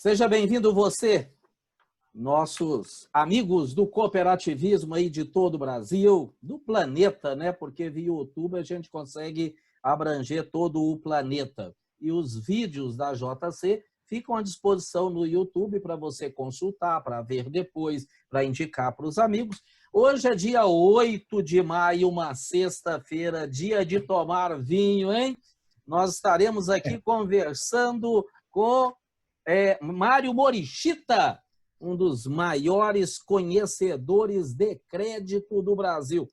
Seja bem-vindo você, nossos amigos do cooperativismo aí de todo o Brasil, do planeta, né? Porque via YouTube a gente consegue abranger todo o planeta. E os vídeos da JC ficam à disposição no YouTube para você consultar, para ver depois, para indicar para os amigos. Hoje é dia 8 de maio, uma sexta-feira, dia de tomar vinho, hein? Nós estaremos aqui conversando com Mário Morishita, um dos maiores conhecedores de crédito do Brasil.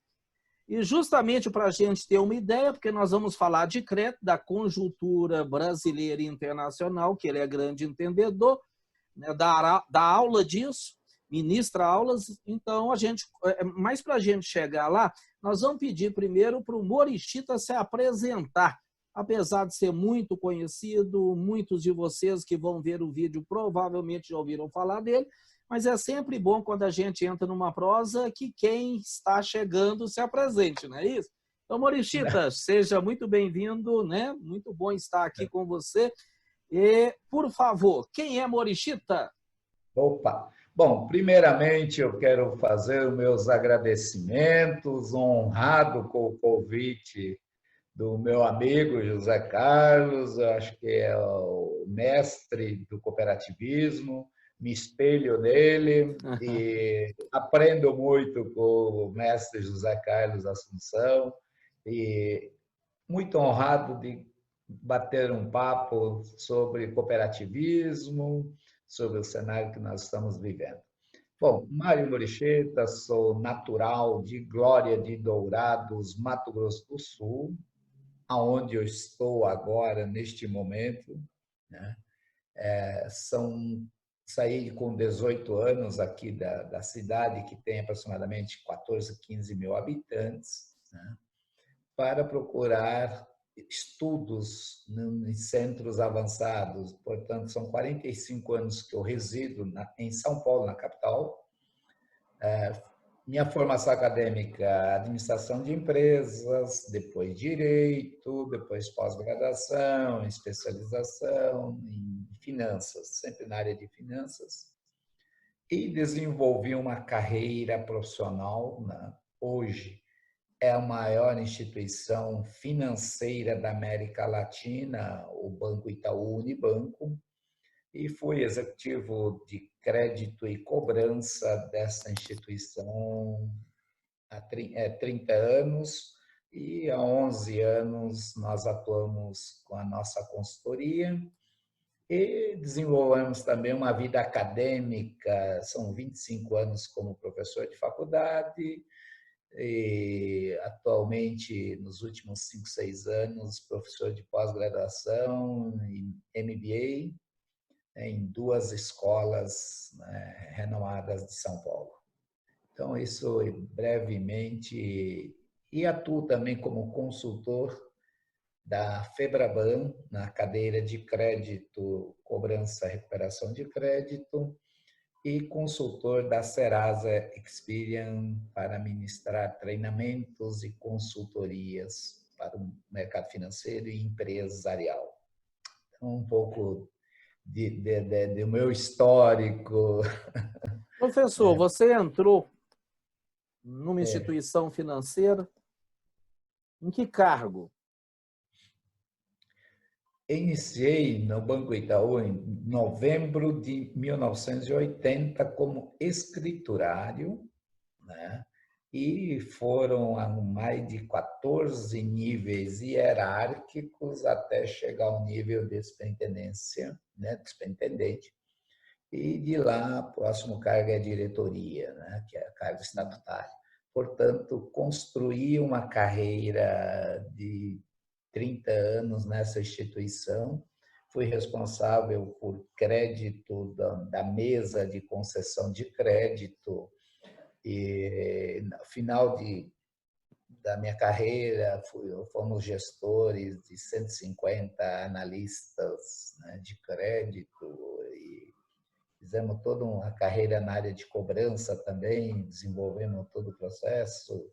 E justamente para a gente ter uma ideia, porque nós vamos falar de crédito, da conjuntura brasileira e internacional, que ele é grande entendedor, né, dá aula disso, ministra aulas. Então, mas para a gente chegar lá, nós vamos pedir primeiro para o Morishita se apresentar. Apesar de ser muito conhecido, muitos de vocês que vão ver o vídeo provavelmente já ouviram falar dele, mas é sempre bom quando a gente entra numa prosa que quem está chegando se apresente, não é isso? Então, Morishita, seja muito bem-vindo, né? Muito bom estar aqui com você. E, por favor, quem é Morishita? Opa! Bom, primeiramente eu quero fazer os meus agradecimentos, honrado com o convite do meu amigo José Carlos, eu acho que é o mestre do cooperativismo, me espelho nele e aprendo muito com o mestre José Carlos Assunção e muito honrado de bater um papo sobre cooperativismo, sobre o cenário que nós estamos vivendo. Bom, Mário Morishita, sou natural de Glória de Dourados, Mato Grosso do Sul, aonde eu estou agora, neste momento, né? Saí com 18 anos aqui da cidade, que tem aproximadamente 14, 15 mil habitantes, né? Para procurar estudos em centros avançados. Portanto, são 45 anos que eu resido em São Paulo, na capital. Minha formação acadêmica, administração de empresas, depois direito, depois pós-graduação, especialização em finanças, sempre na área de finanças. E desenvolvi uma carreira profissional, né? Hoje é a maior instituição financeira da América Latina, o Banco Itaú Unibanco, e fui executivo de crédito e cobrança dessa instituição há 30 anos, e há 11 anos nós atuamos com a nossa consultoria e desenvolvemos também uma vida acadêmica, são 25 anos como professor de faculdade, e atualmente, nos últimos 5, 6 anos, professor de pós-graduação em MBA, em 2 escolas, né, renomadas de São Paulo. Então, isso brevemente. E atuo também como consultor da Febraban, na cadeira de crédito, cobrança e recuperação de crédito, e consultor da Serasa Experian para ministrar treinamentos e consultorias para o mercado financeiro e empresarial. Então, um pouco do meu histórico. Professor, você entrou numa instituição financeira, em que cargo? Iniciei no Banco Itaú em novembro de 1980 como escriturário, né? E foram a mais de 14 níveis hierárquicos até chegar ao nível de superintendência, né? Superintendente. E de lá, o próximo cargo é a diretoria, né? Que é cargo estatutário. Portanto, construí uma carreira de 30 anos nessa instituição, fui responsável por crédito da mesa de concessão de crédito, e no final da minha carreira fomos gestores de 150 analistas, né, de crédito, e fizemos toda uma carreira na área de cobrança também, desenvolvemos todo o processo.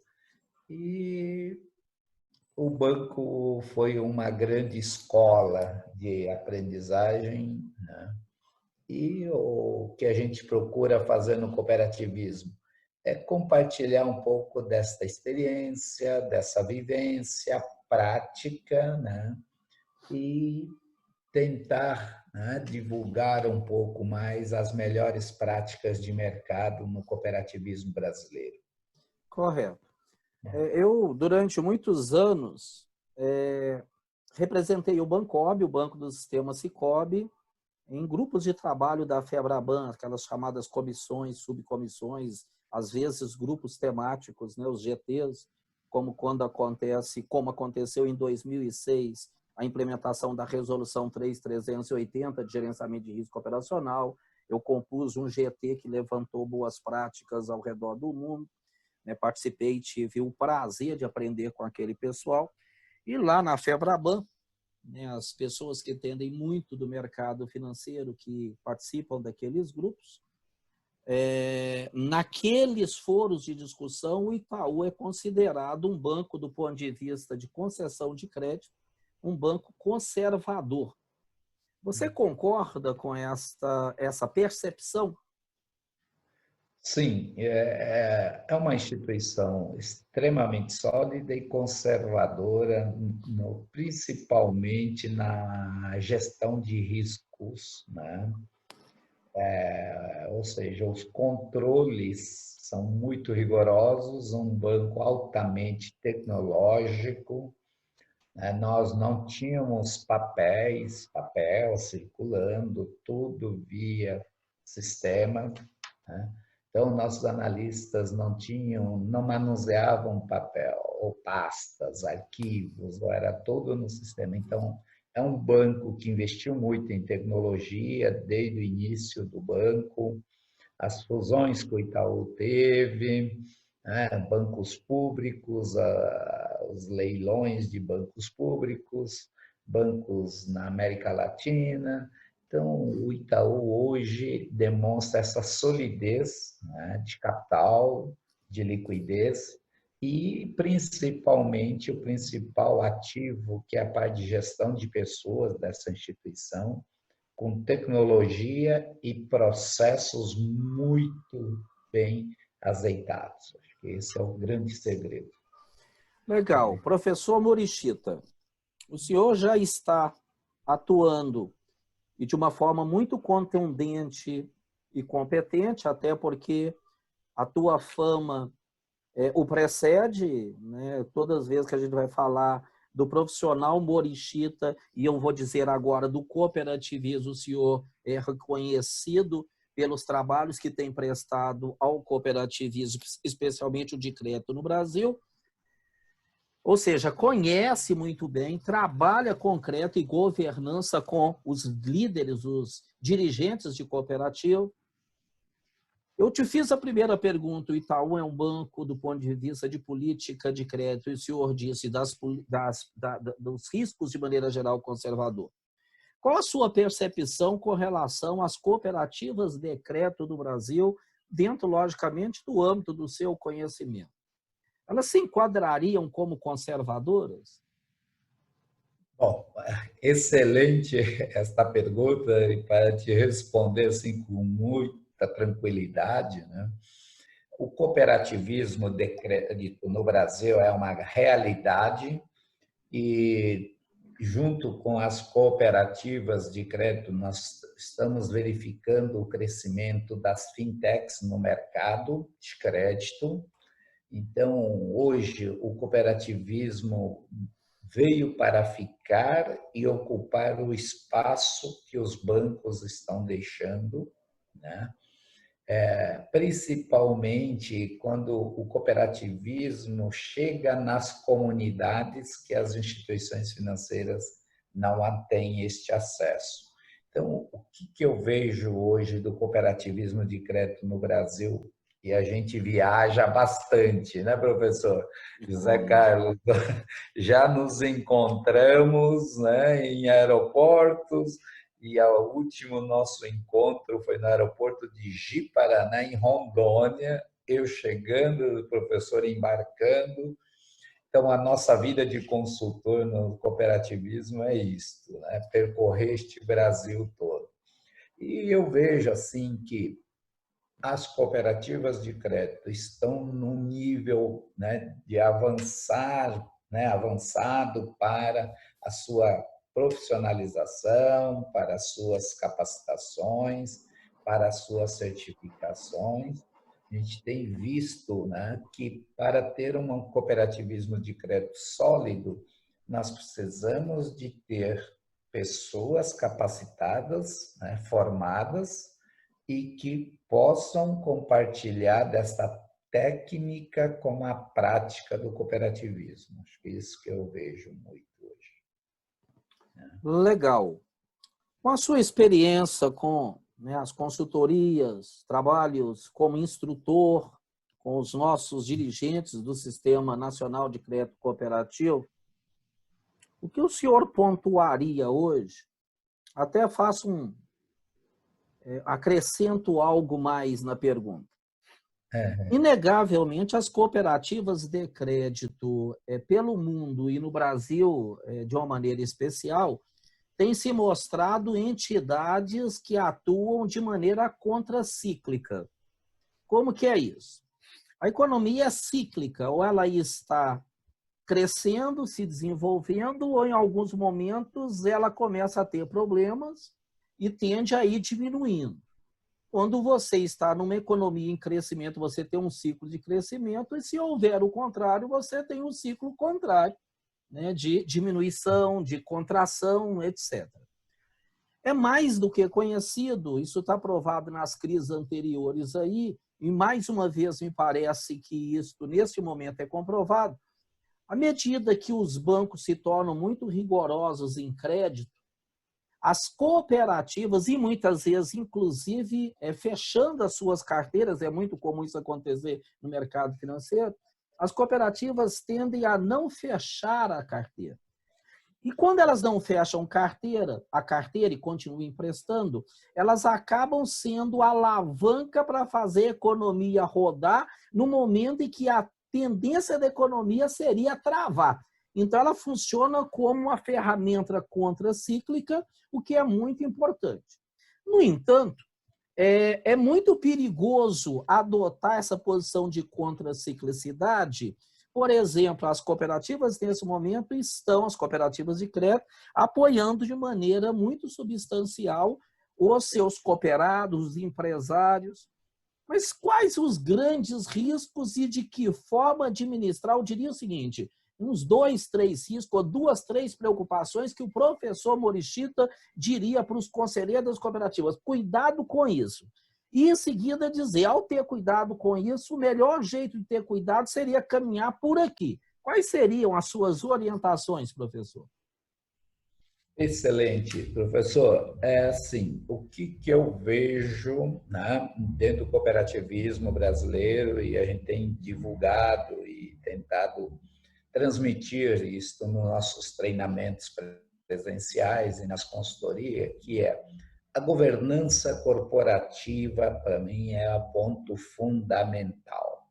E o banco foi uma grande escola de aprendizagem, né? E o que a gente procura fazer no cooperativismo é compartilhar um pouco desta experiência, dessa vivência prática, né? E tentar, né, divulgar um pouco mais as melhores práticas de mercado no cooperativismo brasileiro. Correto. Eu, durante muitos anos, representei o Bancob, o Banco do Sistema Sicoob, em grupos de trabalho da FEBRABAN, aquelas chamadas comissões, subcomissões, às vezes grupos temáticos, né, os GTs, como como aconteceu em 2006, a implementação da Resolução 3380 de gerenciamento de risco operacional. Eu compus um GT que levantou boas práticas ao redor do mundo, né, participei e tive o prazer de aprender com aquele pessoal. E lá na FEBRABAN, né, as pessoas que entendem muito do mercado financeiro, que participam daqueles grupos, naqueles foros de discussão, o Itaú é considerado um banco, do ponto de vista de concessão de crédito, um banco conservador. Você concorda com essa percepção? Sim, é uma instituição extremamente sólida e conservadora, principalmente na gestão de riscos, né? Ou seja, os controles são muito rigorosos, um banco altamente tecnológico, né? Nós não tínhamos papel circulando, tudo via sistema, né? Então, nossos analistas não manuseavam papel, ou pastas, arquivos, era tudo no sistema. Então, é um banco que investiu muito em tecnologia desde o início do banco, as fusões que o Itaú teve, né, bancos públicos, os leilões de bancos públicos, bancos na América Latina. Então, o Itaú hoje demonstra essa solidez, né, de capital, de liquidez e, principalmente, o principal ativo, que é a parte de gestão de pessoas dessa instituição, com tecnologia e processos muito bem azeitados. Acho que esse é o grande segredo. Legal. Professor Morishita, o senhor já está atuando e de uma forma muito contundente e competente, até porque a tua fama o precede, né? Todas as vezes que a gente vai falar do profissional Morishita, e eu vou dizer agora do cooperativismo, o senhor é reconhecido pelos trabalhos que tem prestado ao cooperativismo, especialmente o de crédito no Brasil. Ou seja, conhece muito bem, trabalha concreto e governança com os líderes, os dirigentes de cooperativa. Eu te fiz a primeira pergunta, o Itaú é um banco do ponto de vista de política de crédito, e o senhor disse dos riscos de maneira geral conservador. Qual a sua percepção com relação às cooperativas de crédito do Brasil, dentro, logicamente, do âmbito do seu conhecimento? Elas se enquadrariam como conservadoras? Bom, excelente esta pergunta, e para te responder assim com muita tranquilidade, né? O cooperativismo de crédito no Brasil é uma realidade e, junto com as cooperativas de crédito, nós estamos verificando o crescimento das fintechs no mercado de crédito. Então, hoje, o cooperativismo veio para ficar e ocupar o espaço que os bancos estão deixando, né? Principalmente quando o cooperativismo chega nas comunidades que as instituições financeiras não têm este acesso. Então, o que eu vejo hoje do cooperativismo de crédito no Brasil? E a gente viaja bastante, né, professor? José Carlos, já nos encontramos, né, em aeroportos, e o último nosso encontro foi no aeroporto de Ji-Paraná, em Rondônia, eu chegando, o professor embarcando. Então, a nossa vida de consultor no cooperativismo é isto, né? Percorrer este Brasil todo. E eu vejo assim que as cooperativas de crédito estão no nível, né, de avançar, né, avançado para a sua profissionalização, para as suas capacitações, para as suas certificações. A gente tem visto, né, que para ter um cooperativismo de crédito sólido, nós precisamos de ter pessoas capacitadas, né, formadas, e que possam compartilhar dessa técnica com a prática do cooperativismo. Acho que é isso que eu vejo muito hoje. Legal. Com a sua experiência com, né, as consultorias, trabalhos como instrutor, com os nossos dirigentes do Sistema Nacional de Crédito Cooperativo, o que o senhor pontuaria hoje? Até faço acrescento algo mais na pergunta. Inegavelmente, as cooperativas de crédito pelo mundo e no Brasil, de uma maneira especial, têm se mostrado entidades que atuam de maneira contracíclica. Como que é isso? A economia é cíclica, ou ela está crescendo, se desenvolvendo, ou em alguns momentos ela começa a ter problemas e tende a ir diminuindo. Quando você está numa economia em crescimento, você tem um ciclo de crescimento, e se houver o contrário, você tem um ciclo contrário, né, de diminuição, de contração, etc. É mais do que conhecido, isso está provado nas crises anteriores aí, e mais uma vez me parece que isso, nesse momento, é comprovado. À medida que os bancos se tornam muito rigorosos em crédito, as cooperativas, e muitas vezes, inclusive, fechando as suas carteiras, é muito comum isso acontecer no mercado financeiro, as cooperativas tendem a não fechar a carteira. E quando elas não fecham a carteira e continuam emprestando, elas acabam sendo alavanca para fazer a economia rodar no momento em que a tendência da economia seria travar. Então, ela funciona como uma ferramenta contracíclica, o que é muito importante. No entanto, é muito perigoso adotar essa posição de contraciclicidade. Por exemplo, as cooperativas, nesse momento, as cooperativas de crédito, apoiando de maneira muito substancial os seus cooperados, os empresários. Mas quais os grandes riscos e de que forma administrar? Eu diria o seguinte, uns 2, 3 riscos, ou 2, 3 preocupações que o professor Morishita diria para os conselheiros das cooperativas. Cuidado com isso. E em seguida dizer, ao ter cuidado com isso, o melhor jeito de ter cuidado seria caminhar por aqui. Quais seriam as suas orientações, professor? Excelente, professor. É assim, o que eu vejo, né, dentro do cooperativismo brasileiro, e a gente tem divulgado e tentado transmitir isso nos nossos treinamentos presenciais e nas consultorias, que é a governança corporativa, para mim, é o ponto fundamental.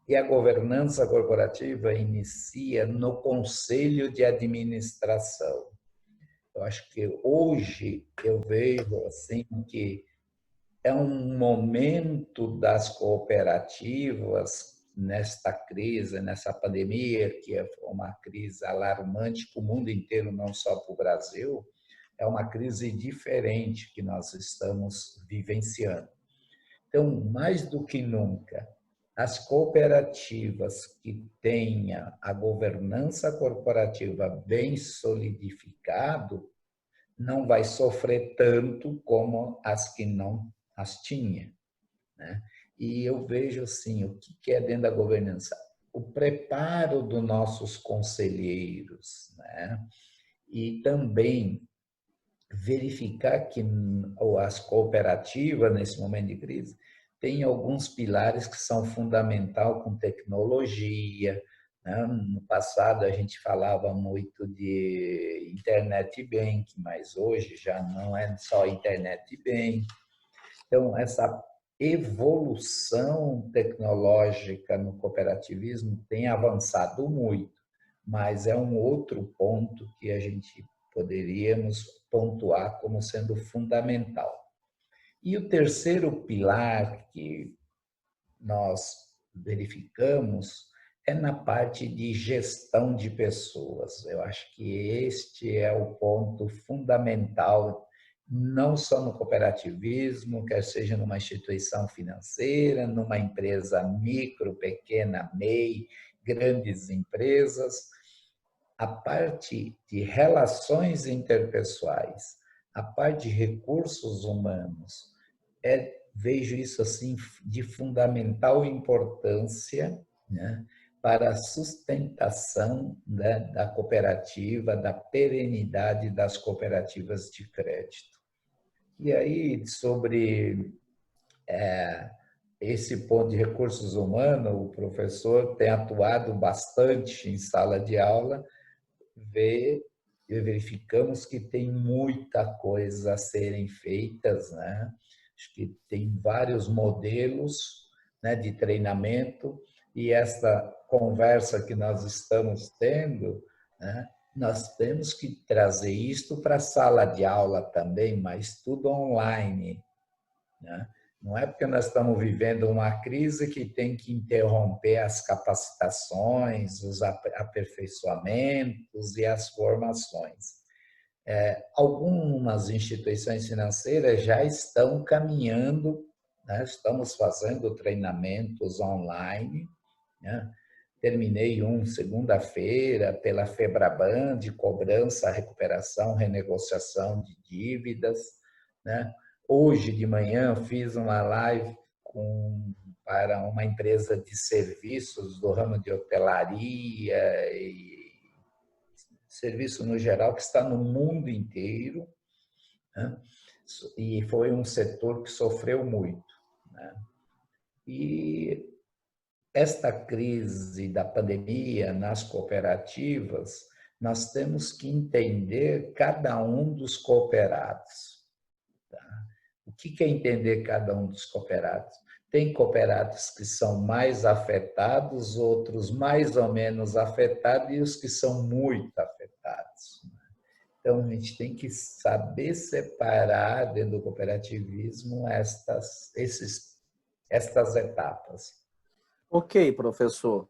E a governança corporativa inicia no conselho de administração. Eu acho que hoje eu vejo assim que é um momento das cooperativas nesta crise, nessa pandemia, que é uma crise alarmante para o mundo inteiro, não só para o Brasil, é uma crise diferente que nós estamos vivenciando. Então, mais do que nunca, as cooperativas que tenham a governança corporativa bem solidificado não vai sofrer tanto como as que não as tinha, né? E eu vejo assim, o que é dentro da governança? O preparo dos nossos conselheiros, né? E também verificar que as cooperativas, nesse momento de crise, têm alguns pilares que são fundamentais com tecnologia, né? No passado a gente falava muito de internet bank, mas hoje já não é só internet bank. Então, essa evolução tecnológica no cooperativismo tem avançado muito, mas é um outro ponto que a gente poderíamos pontuar como sendo fundamental. E o terceiro pilar que nós verificamos é na parte de gestão de pessoas. Eu acho que este é o ponto fundamental, não só no cooperativismo, quer seja numa instituição financeira, numa empresa micro, pequena, MEI, grandes empresas. A parte de relações interpessoais, a parte de recursos humanos, vejo isso assim de fundamental importância, né, para a sustentação, né, da cooperativa, da perenidade das cooperativas de crédito. E aí, sobre esse ponto de recursos humanos, o professor tem atuado bastante em sala de aula, verificamos que tem muita coisa a serem feitas, né? Acho que tem vários modelos, né, de treinamento, e essa conversa que nós estamos tendo, né, nós temos que trazer isto para a sala de aula também, mas tudo online, né? Não é porque nós estamos vivendo uma crise que tem que interromper as capacitações, os aperfeiçoamentos e as formações. Algumas instituições financeiras já estão caminhando, né? Estamos fazendo treinamentos online, né? Terminei segunda-feira pela Febraban de cobrança, recuperação, renegociação de dívidas, né? Hoje de manhã fiz uma live para uma empresa de serviços do ramo de hotelaria e serviço no geral que está no mundo inteiro, né? E foi um setor que sofreu muito, né? E esta crise da pandemia nas cooperativas, nós temos que entender cada um dos cooperados. Tá? O que é entender cada um dos cooperados? Tem cooperados que são mais afetados, outros mais ou menos afetados e os que são muito afetados. Então, a gente tem que saber separar dentro do cooperativismo estas etapas. Ok, professor.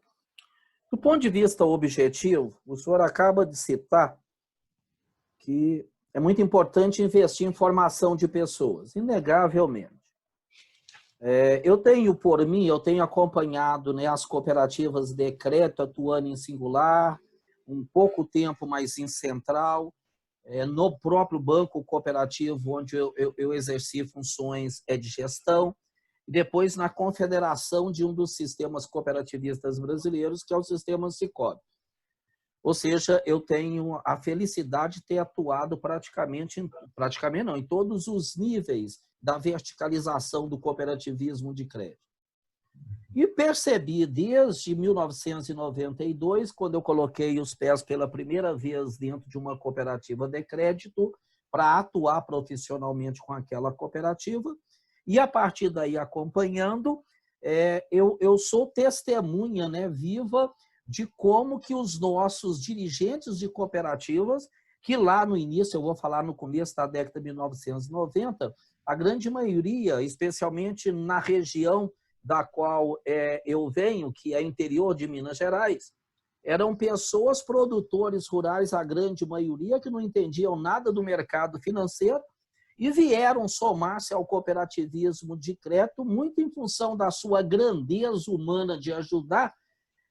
Do ponto de vista objetivo, o senhor acaba de citar que é muito importante investir em formação de pessoas, inegavelmente. Eu tenho acompanhado, né, as cooperativas de crédito atuando em singular, um pouco tempo mais em central, no próprio banco cooperativo, onde eu exerci funções de gestão, e depois na confederação de um dos sistemas cooperativistas brasileiros, que é o sistema Sicoob. Ou seja, eu tenho a felicidade de ter atuado em todos os níveis da verticalização do cooperativismo de crédito. E percebi desde 1992, quando eu coloquei os pés pela primeira vez dentro de uma cooperativa de crédito, para atuar profissionalmente com aquela cooperativa, e a partir daí acompanhando, eu sou testemunha, né, viva de como que os nossos dirigentes de cooperativas, que lá no início, eu vou falar no começo da década de 1990, a grande maioria, especialmente na região da qual eu venho, que é interior de Minas Gerais, eram pessoas, produtores rurais, a grande maioria, que não entendiam nada do mercado financeiro e vieram somar-se ao cooperativismo de crédito muito em função da sua grandeza humana de ajudar,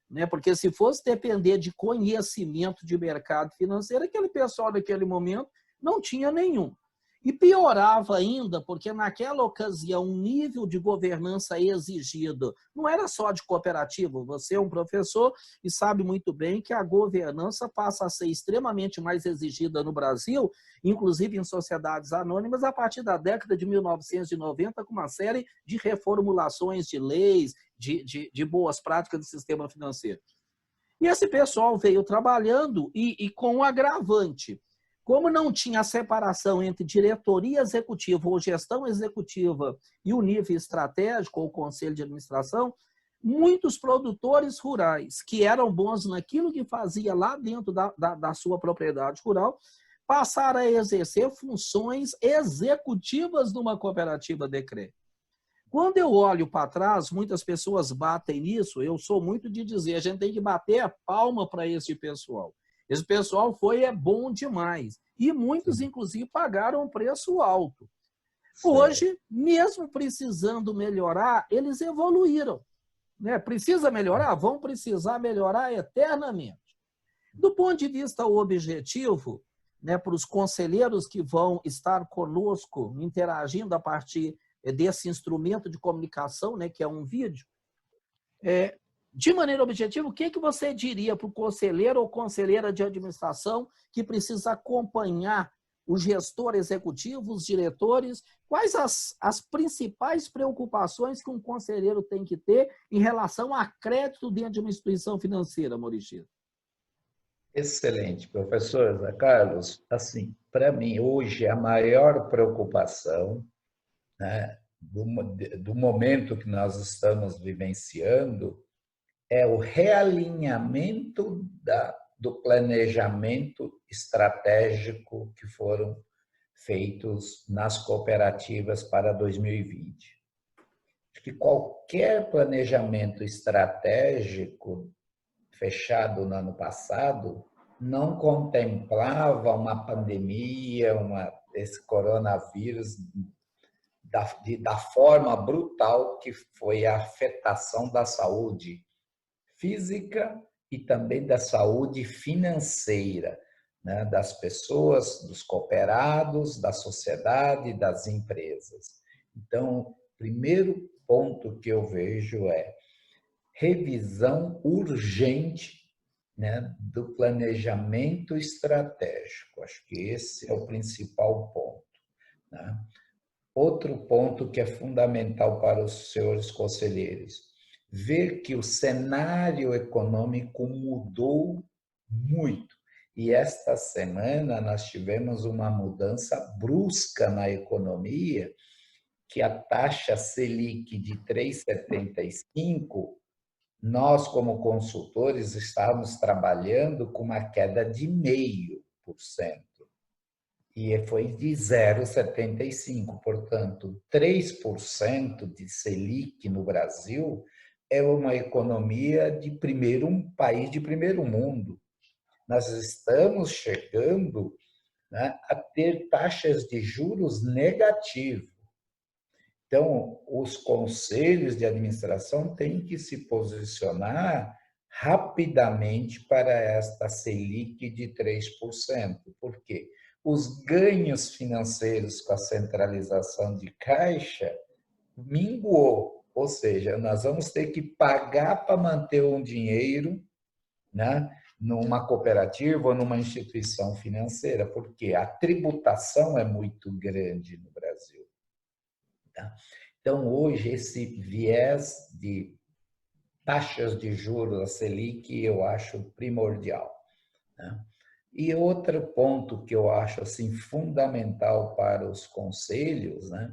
né? Porque se fosse depender de conhecimento de mercado financeiro, aquele pessoal naquele momento não tinha nenhum. E piorava ainda, porque naquela ocasião o nível de governança exigido não era só de cooperativa. Você é um professor e sabe muito bem que a governança passa a ser extremamente mais exigida no Brasil, inclusive em sociedades anônimas, a partir da década de 1990, com uma série de reformulações de leis, de boas práticas do sistema financeiro. E esse pessoal veio trabalhando e com um agravante. Como não tinha a separação entre diretoria executiva ou gestão executiva e o nível estratégico ou conselho de administração, muitos produtores rurais que eram bons naquilo que fazia lá dentro da sua propriedade rural passar a exercer funções executivas numa cooperativa de crédito. Quando eu olho para trás, muitas pessoas batem nisso, eu sou muito de dizer, a gente tem que bater a palma para esse pessoal. Esse pessoal foi bom demais. E muitos, inclusive, pagaram um preço alto. Hoje, mesmo precisando melhorar, eles evoluíram. Né? Precisa melhorar? Vão precisar melhorar eternamente. Do ponto de vista objetivo, né, para os conselheiros que vão estar conosco, interagindo a partir desse instrumento de comunicação, né, que é um vídeo, de maneira objetiva, o que você diria para o conselheiro ou conselheira de administração que precisa acompanhar o gestor executivo, os diretores? Quais as principais preocupações que um conselheiro tem que ter em relação a crédito dentro de uma instituição financeira, Maurício? Excelente, professor Zé Carlos. Assim, para mim, hoje, a maior preocupação, né, do momento que nós estamos vivenciando é o realinhamento do planejamento estratégico que foram feitos nas cooperativas para 2020. Acho que qualquer planejamento estratégico fechado no ano passado não contemplava uma pandemia, esse coronavírus da forma brutal que foi a afetação da saúde física e também da saúde financeira, né, das pessoas, dos cooperados, da sociedade, das empresas. Então, primeiro ponto que eu vejo é revisão urgente, né, do planejamento estratégico. Acho que esse é o principal ponto, né? Outro ponto que é fundamental para os senhores conselheiros, ver que o cenário econômico mudou muito. E esta semana nós tivemos uma mudança brusca na economia, que a taxa Selic de 3,75, nós, como consultores, estávamos trabalhando com uma queda de 0,5%. E foi de 0,75%. Portanto, 3% de Selic no Brasil é uma economia um país de primeiro mundo. Nós estamos chegando, né, a ter taxas de juros negativos. Então, os conselhos de administração têm que se posicionar rapidamente para esta Selic de 3%. Por quê? Os ganhos financeiros com a centralização de caixa minguou, ou seja, nós vamos ter que pagar para manter um dinheiro, né, numa cooperativa ou numa instituição financeira, porque a tributação é muito grande no Brasil. Tá? Então, hoje, esse viés de taxas de juros, a Selic, eu acho primordial, né? E outro ponto que eu acho assim fundamental para os conselhos, né,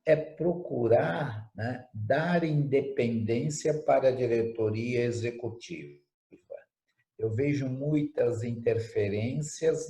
é procurar, né, dar independência para a diretoria executiva. Eu vejo muitas interferências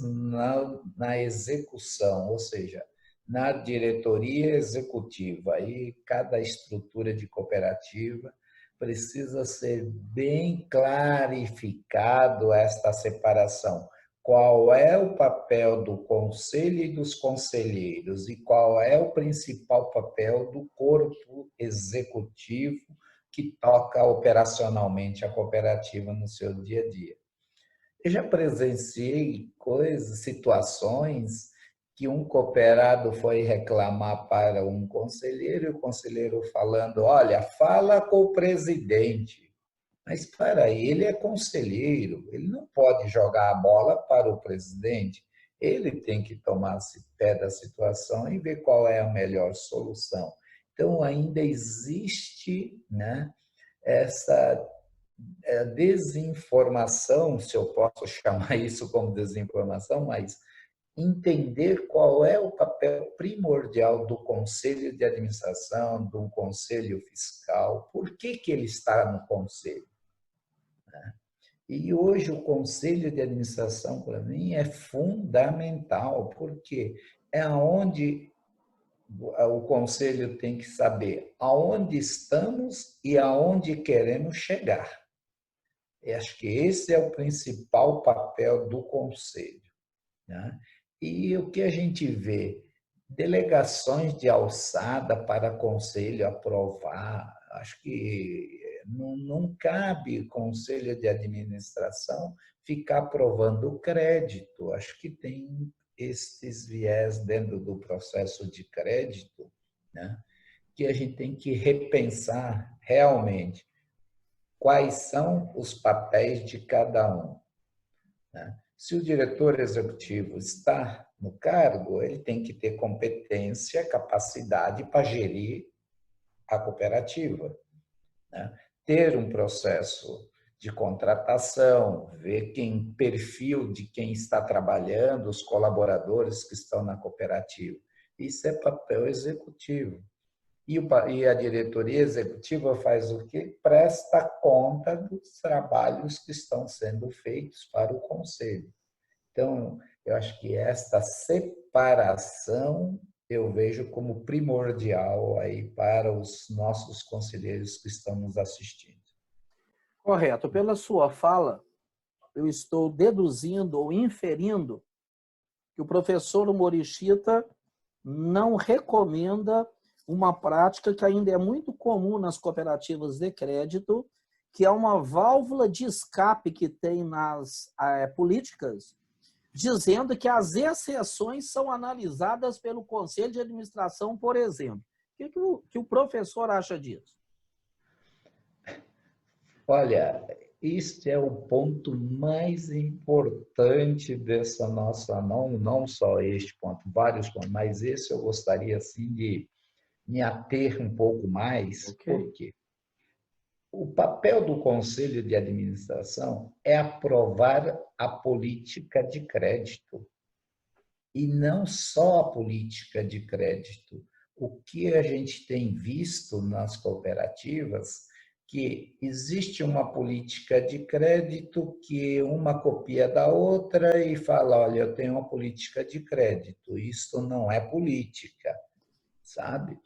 na execução, ou seja, na diretoria executiva. E cada estrutura de cooperativa precisa ser bem clarificado esta separação. Qual é o papel do conselho e dos conselheiros e qual é o principal papel do corpo executivo que toca operacionalmente a cooperativa no seu dia a dia. Eu já presenciei situações que um cooperado foi reclamar para um conselheiro e o conselheiro falando, olha, fala com o presidente. Mas para aí, ele é conselheiro, ele não pode jogar a bola para o presidente. Ele tem que tomar pé da situação e ver qual é a melhor solução. Então, ainda existe, né, essa desinformação, se eu posso chamar isso como desinformação, mas entender qual é o papel primordial do conselho de administração, do conselho fiscal, por que ele está no conselho. E hoje o conselho de administração, para mim, é fundamental, porque é onde o conselho tem que saber aonde estamos e aonde queremos chegar. Eu acho que esse é o principal papel do conselho, né? E o que a gente vê? Delegações de alçada para conselho aprovar, acho que não cabe conselho de administração ficar aprovando crédito. Acho que tem esses viés dentro do processo de crédito, né, que a gente tem que repensar realmente quais são os papéis de cada um, né? Se o diretor executivo está no cargo, ele tem que ter competência, capacidade para gerir a cooperativa, né? Ter um processo de contratação, ver quem perfil de quem está trabalhando, os colaboradores que estão na cooperativa. Isso é papel executivo. E a diretoria executiva faz o quê? Presta conta dos trabalhos que estão sendo feitos para o conselho. Então, eu acho que esta separação eu vejo como primordial aí para os nossos conselheiros que estão nos assistindo. Correto. Pela sua fala, eu estou deduzindo ou inferindo que o professor Morishita não recomenda uma prática que ainda é muito comum nas cooperativas de crédito, que é uma válvula de escape que tem nas políticas, dizendo que as exceções são analisadas pelo Conselho de Administração, por exemplo. O que o professor acha disso? Olha, este é o ponto mais importante dessa nossa, não só este ponto, vários pontos, mas esse eu gostaria assim de me ater um pouco mais. Okay. Por quê? O papel do conselho de administração é aprovar a política de crédito. E não só a política de crédito. O que a gente tem visto nas cooperativas, que existe uma política de crédito que uma copia da outra e fala, olha, eu tenho uma política de crédito. Isso não é política, sabe?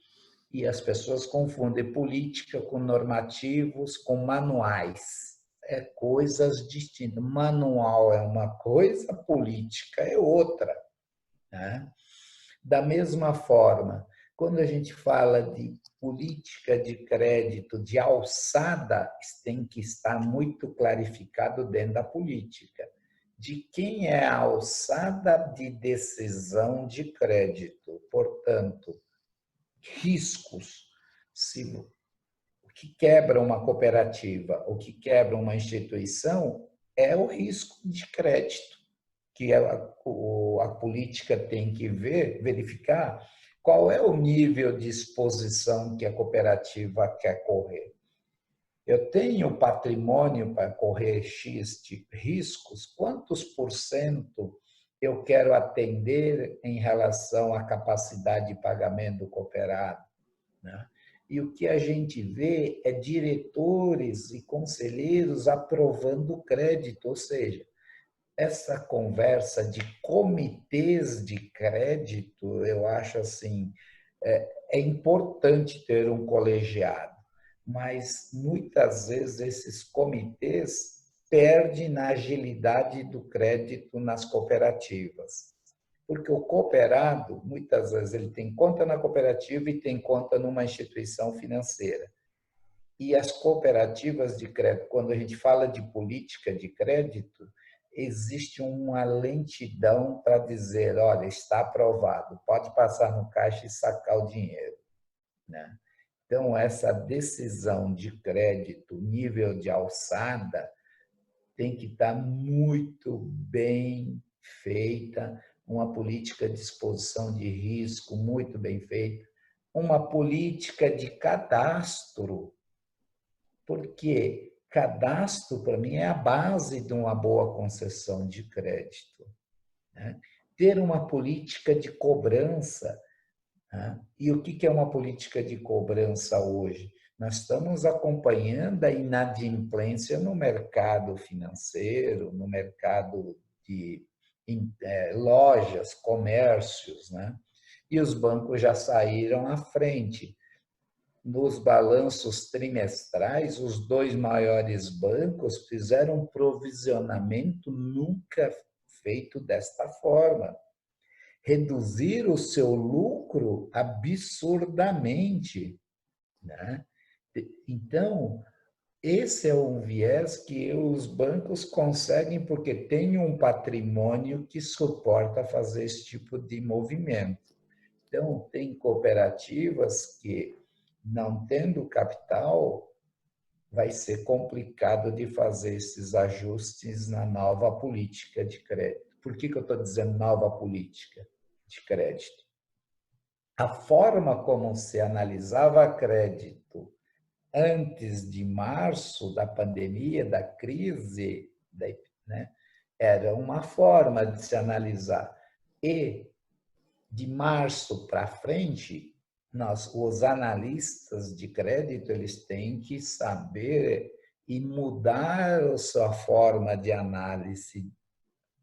E as pessoas confundem política com normativos, com manuais. É coisas distintas. Manual é uma coisa, política é outra, né? Da mesma forma, quando a gente fala de política de crédito de alçada, tem que estar muito clarificado dentro da política. De quem é a alçada de decisão de crédito? Portanto, riscos. Se o que quebra uma cooperativa, o que quebra uma instituição é o risco de crédito, que a política tem que verificar qual é o nível de exposição que a cooperativa quer correr. Eu tenho patrimônio para correr X de riscos, quantos por cento eu quero atender em relação à capacidade de pagamento do cooperado, né? E o que a gente vê é diretores e conselheiros aprovando crédito, ou seja, essa conversa de comitês de crédito, eu acho assim, é importante ter um colegiado, mas muitas vezes esses comitês perdem na agilidade do crédito nas cooperativas. Porque o cooperado, muitas vezes, ele tem conta na cooperativa e tem conta numa instituição financeira. E as cooperativas de crédito, quando a gente fala de política de crédito, existe uma lentidão para dizer, olha, está aprovado, pode passar no caixa e sacar o dinheiro, né? Então, essa decisão de crédito, nível de alçada, tem que estar muito bem feita, uma política de exposição de risco muito bem feita, uma política de cadastro, porque cadastro, para mim, é a base de uma boa concessão de crédito, né? Ter uma política de cobrança, né? E o que é uma política de cobrança hoje? Nós estamos acompanhando a inadimplência no mercado financeiro, no mercado de lojas, comércios, né? E os bancos já saíram à frente. Nos balanços trimestrais, os dois maiores bancos fizeram um provisionamento nunca feito desta forma. Reduziram o seu lucro absurdamente, né? Então, esse é um viés que os bancos conseguem porque tem um patrimônio que suporta fazer esse tipo de movimento. Então, tem cooperativas que, não tendo capital, vai ser complicado de fazer esses ajustes na nova política de crédito. Por que eu estou dizendo nova política de crédito? A forma como se analisava crédito antes de março da pandemia, da crise, né, era uma forma de se analisar. E de março para frente, os analistas de crédito, eles têm que saber e mudar a sua forma de análise.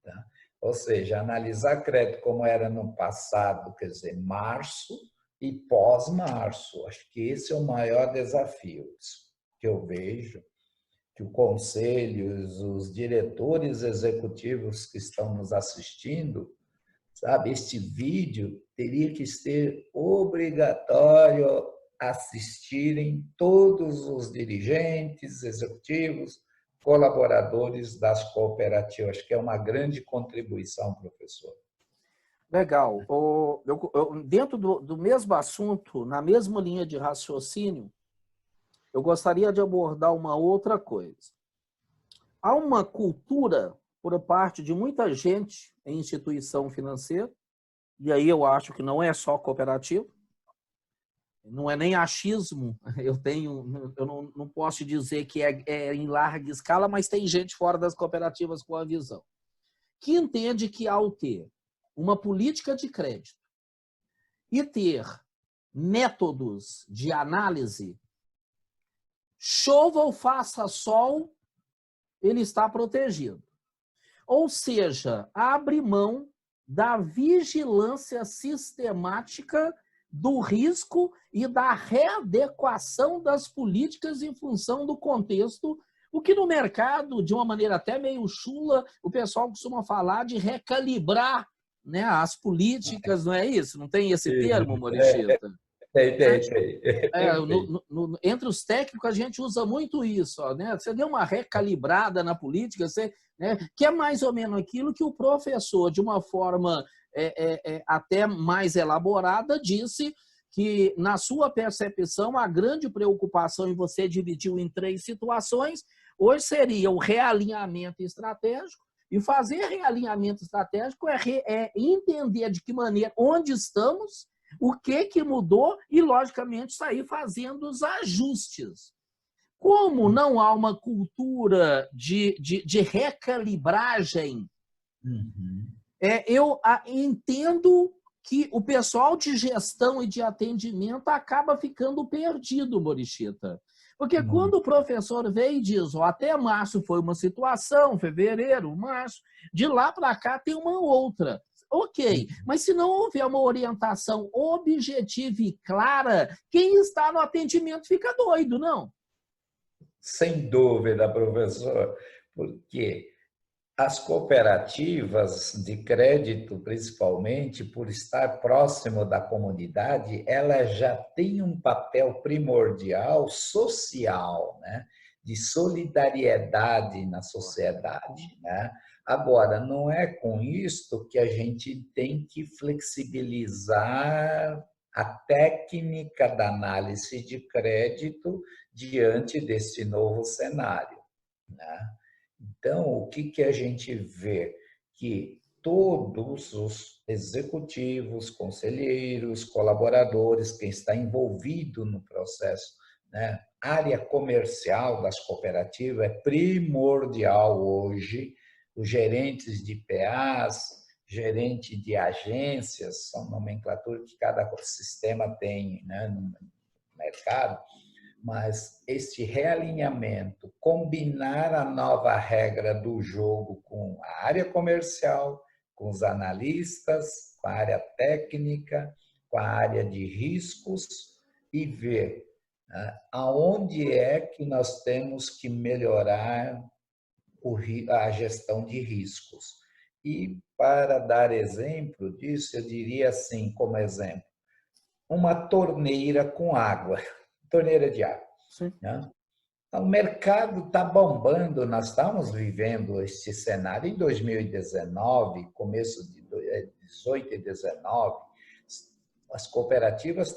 Tá? Ou seja, analisar crédito como era no passado, quer dizer, março e pós-março. Acho que esse é o maior desafio que eu vejo, que o conselho, os diretores executivos que estão nos assistindo, sabe, este vídeo teria que ser obrigatório assistirem todos os dirigentes, executivos, colaboradores das cooperativas. Acho que é uma grande contribuição, professor. Legal. Dentro do mesmo assunto, na mesma linha de raciocínio, eu gostaria de abordar uma outra coisa. Há uma cultura, por parte de muita gente em instituição financeira, e aí eu acho que não é só cooperativo, não é nem achismo, eu não posso dizer que é em larga escala, mas tem gente fora das cooperativas com a visão, que entende que ao ter uma política de crédito e ter métodos de análise, chova ou faça sol, ele está protegido. Ou seja, abre mão da vigilância sistemática do risco e da readequação das políticas em função do contexto, o que no mercado, de uma maneira até meio chula, o pessoal costuma falar de recalibrar, né, as políticas, não é isso? Não tem esse termo, Morichita? Tem. Entre os técnicos, a gente usa muito isso. Ó, né? Você deu uma recalibrada na política, né? Que é mais ou menos aquilo que o professor, de uma forma até mais elaborada, disse que, na sua percepção, a grande preocupação em você dividiu em 3 situações, hoje seria o realinhamento estratégico, e fazer realinhamento estratégico é entender de que maneira, onde estamos, o que mudou e, logicamente, sair fazendo os ajustes. Como não há uma cultura de recalibragem, eu entendo que o pessoal de gestão e de atendimento acaba ficando perdido, Morichita. Porque quando o professor veio e diz, até março foi uma situação, fevereiro, março, de lá para cá tem uma outra. Ok, mas se não houver uma orientação objetiva e clara, quem está no atendimento fica doido, não? Sem dúvida, professor, porque as cooperativas de crédito, principalmente, por estar próximo da comunidade, elas já têm um papel primordial social, né? De solidariedade na sociedade, né? Agora, não é com isto que a gente tem que flexibilizar a técnica da análise de crédito diante desse novo cenário, né? Então, o que a gente vê? Que todos os executivos, conselheiros, colaboradores, quem está envolvido no processo, né? Área comercial das cooperativas é primordial hoje. Os gerentes de PAs, gerente de agências, são nomenclaturas que cada sistema tem, né, no mercado, mas este realinhamento, combinar a nova regra do jogo com a área comercial, com os analistas, com a área técnica, com a área de riscos e ver, né, aonde é que nós temos que melhorar a gestão de riscos. E para dar exemplo disso, eu diria assim, como exemplo, uma torneira com água, torneira de água. Sim. Né? O mercado está bombando, nós estamos vivendo este cenário em 2019, começo de 18 e 19, as cooperativas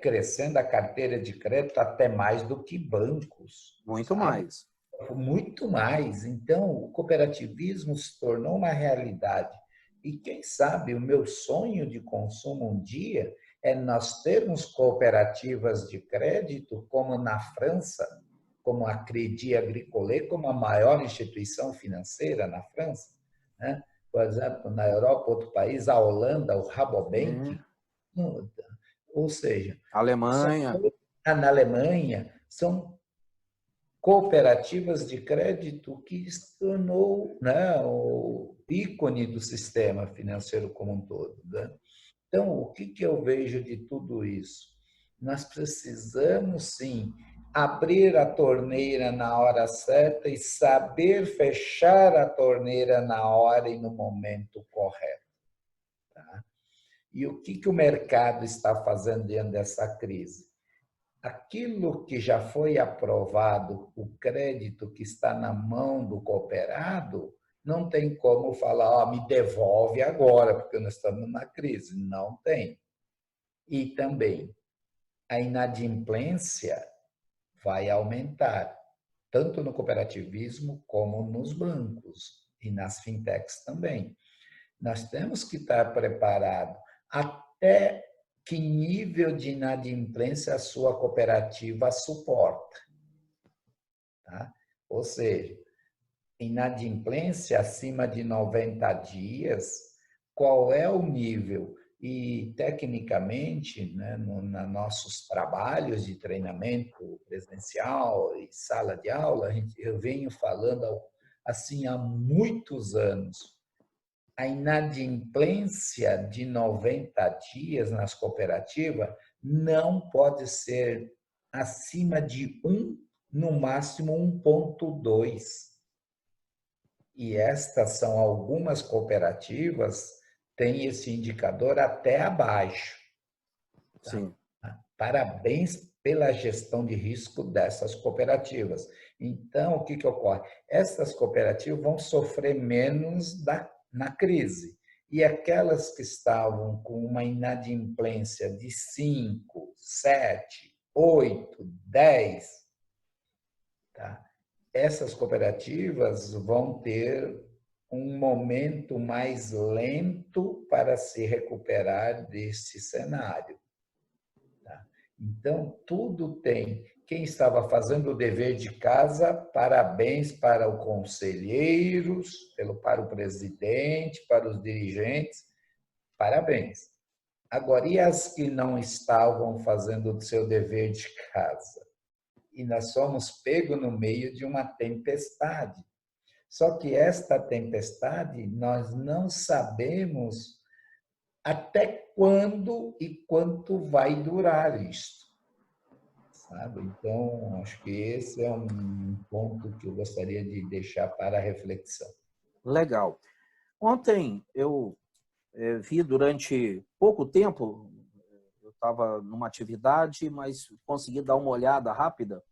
crescendo a carteira de crédito até mais do que bancos. Muito sabe? mais. Muito mais. Então, o cooperativismo se tornou uma realidade. E quem sabe o meu sonho de consumo um dia é nós termos cooperativas de crédito como na França, como a Crédit Agricole, como a maior instituição financeira na França, né? Por exemplo, na Europa, outro país, a Holanda, o Rabobank, ou seja, Alemanha. na Alemanha, são cooperativas de crédito que se tornou, né, o ícone do sistema financeiro como um todo. Né? Então, o que eu vejo de tudo isso? Nós precisamos, sim, abrir a torneira na hora certa e saber fechar a torneira na hora e no momento correto. Tá? E o que o mercado está fazendo diante dessa crise? Aquilo que já foi aprovado, o crédito que está na mão do cooperado, não tem como falar, me devolve agora, porque nós estamos na crise. Não tem. E também, a inadimplência vai aumentar, tanto no cooperativismo como nos bancos e nas fintechs também. Nós temos que estar preparados até que nível de inadimplência a sua cooperativa suporta. Tá? Ou seja, inadimplência acima de 90 dias, qual é o nível? E, tecnicamente, né, nos nossos trabalhos de treinamento presencial e sala de aula, eu venho falando assim há muitos anos, a inadimplência de 90 dias nas cooperativas não pode ser acima de 1, no máximo 1,2. E estas são algumas cooperativas têm esse indicador até abaixo. Tá? Sim. Parabéns pela gestão de risco dessas cooperativas. Então, o que ocorre? Essas cooperativas vão sofrer menos na crise. E aquelas que estavam com uma inadimplência de 5, 7, 8, 10, tá? Essas cooperativas vão ter um momento mais lento para se recuperar desse cenário. Tá? Então, tudo tem. Quem estava fazendo o dever de casa, parabéns para os conselheiros, para o presidente, para os dirigentes, parabéns. Agora, e as que não estavam fazendo o seu dever de casa? E nós somos pegos no meio de uma tempestade. Só que esta tempestade, nós não sabemos até quando e quanto vai durar isto. Sabe? Então, acho que esse é um ponto que eu gostaria de deixar para a reflexão. Legal. Ontem eu vi durante pouco tempo, eu estava numa atividade, mas consegui dar uma olhada rápida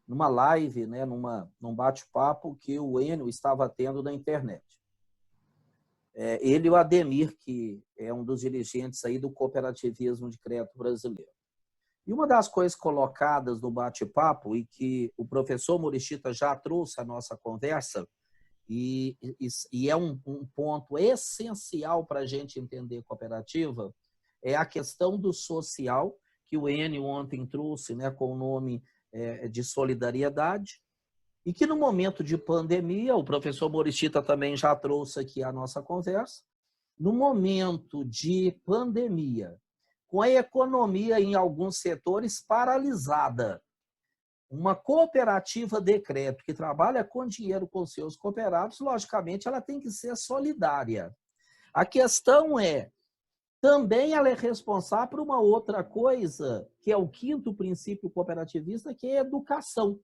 numa live, né, num bate-papo que o Enio estava tendo na internet. Ele e o Ademir, que é um dos dirigentes aí do cooperativismo de crédito brasileiro. E uma das coisas colocadas no bate-papo, e que o professor Morishita já trouxe à nossa conversa, e é um ponto essencial para a gente entender cooperativa, é a questão do social, que o Enio ontem trouxe, né, com o nome de solidariedade, e que no momento de pandemia, o professor Morishita também já trouxe aqui a nossa conversa, no momento de pandemia, com a economia em alguns setores paralisada, uma cooperativa de crédito que trabalha com dinheiro com seus cooperados, logicamente, ela tem que ser solidária. A questão é, também ela é responsável por uma outra coisa, que é o quinto princípio cooperativista, que é a educação.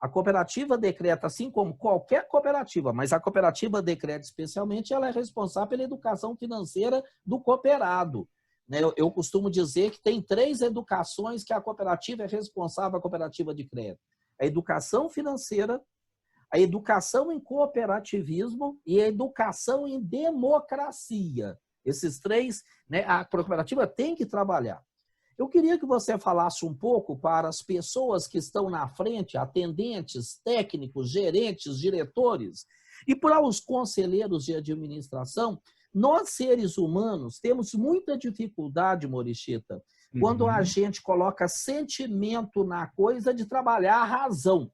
A cooperativa de crédito, assim como qualquer cooperativa, mas a cooperativa de crédito especialmente, ela é responsável pela educação financeira do cooperado. Eu costumo dizer que tem 3 educações que a cooperativa é responsável, a cooperativa de crédito. A educação financeira, a educação em cooperativismo e a educação em democracia. Esses 3, a cooperativa tem que trabalhar. Eu queria que você falasse um pouco para as pessoas que estão na frente, atendentes, técnicos, gerentes, diretores, e para os conselheiros de administração. Nós, seres humanos, temos muita dificuldade, Morichita, quando a gente coloca sentimento na coisa de trabalhar a razão.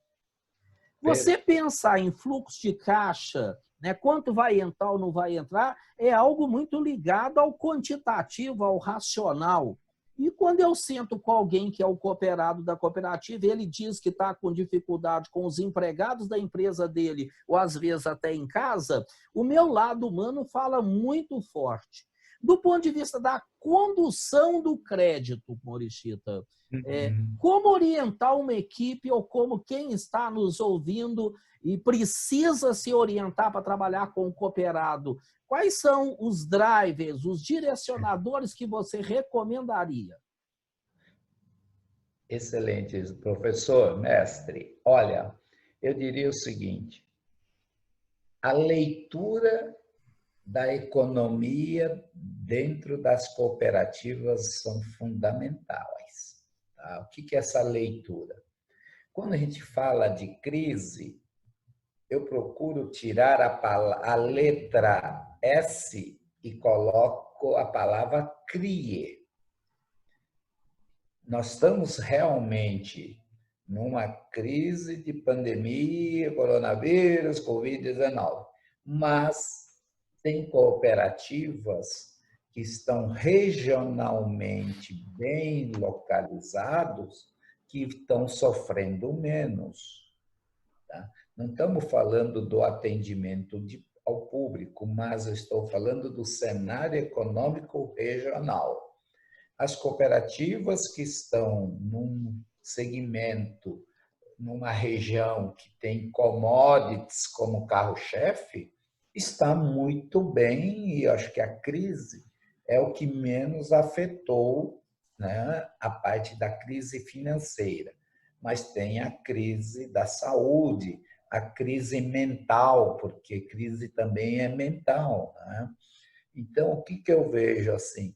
Você pensar em fluxo de caixa, quanto vai entrar ou não vai entrar, é algo muito ligado ao quantitativo, ao racional. E quando eu sento com alguém que é o cooperado da cooperativa, ele diz que está com dificuldade com os empregados da empresa dele, ou às vezes até em casa, o meu lado humano fala muito forte. Do ponto de vista da condução do crédito, Morichita, como orientar uma equipe ou como quem está nos ouvindo e precisa se orientar para trabalhar com o cooperado, quais são os drivers, os direcionadores que você recomendaria? Excelente, professor, mestre. Olha, eu diria o seguinte: a leitura da economia dentro das cooperativas são fundamentais. Tá? O que é essa leitura? Quando a gente fala de crise, eu procuro tirar a letra S e coloco a palavra CRIE. Nós estamos realmente numa crise de pandemia, coronavírus, Covid-19, mas tem cooperativas que estão regionalmente bem localizados que estão sofrendo menos. Tá? Não estamos falando do atendimento ao público, mas eu estou falando do cenário econômico regional. As cooperativas que estão num segmento, numa região que tem commodities como carro-chefe, está muito bem, e acho que a crise é o que menos afetou, a parte da crise financeira. Mas tem a crise da saúde, a crise mental, porque crise também é mental. Então, o que eu vejo assim?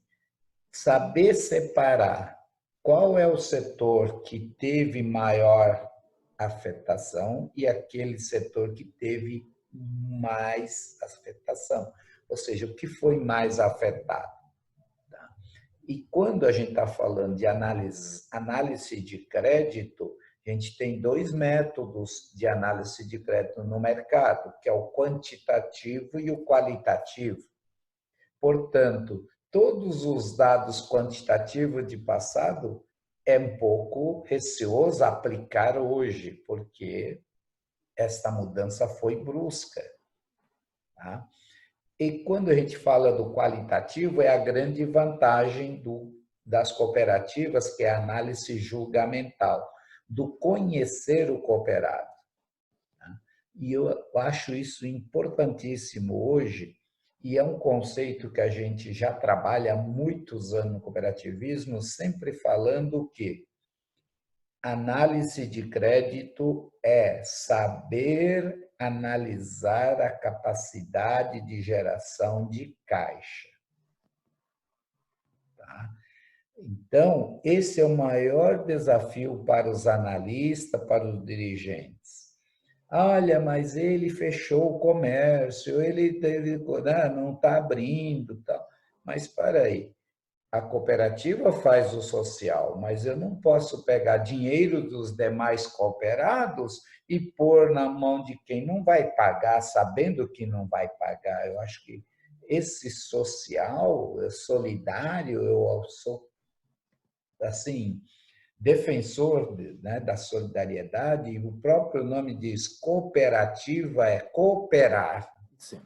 Saber separar qual é o setor que teve maior afetação e aquele setor que teve mais afetação. Ou seja, o que foi mais afetado. Tá? E quando a gente está falando de análise de crédito, a gente tem 2 métodos de análise de crédito no mercado, que é o quantitativo e o qualitativo. Portanto, todos os dados quantitativos de passado é um pouco receoso aplicar hoje, porque esta mudança foi brusca. Tá? E quando a gente fala do qualitativo, é a grande vantagem das cooperativas, que é a análise julgamental, do conhecer o cooperado. Tá? E eu acho isso importantíssimo hoje, e é um conceito que a gente já trabalha há muitos anos no cooperativismo, sempre falando que análise de crédito é saber analisar a capacidade de geração de caixa. Tá? Então, esse é o maior desafio para os analistas, para os dirigentes. Olha, mas ele fechou o comércio, ele não está abrindo, tal. Mas espera aí, a cooperativa faz o social, mas eu não posso pegar dinheiro dos demais cooperados e pôr na mão de quem não vai pagar, sabendo que não vai pagar. Eu acho que esse social, solidário, eu sou assim, defensor, né, da solidariedade, e o próprio nome diz cooperativa é cooperar. Sim.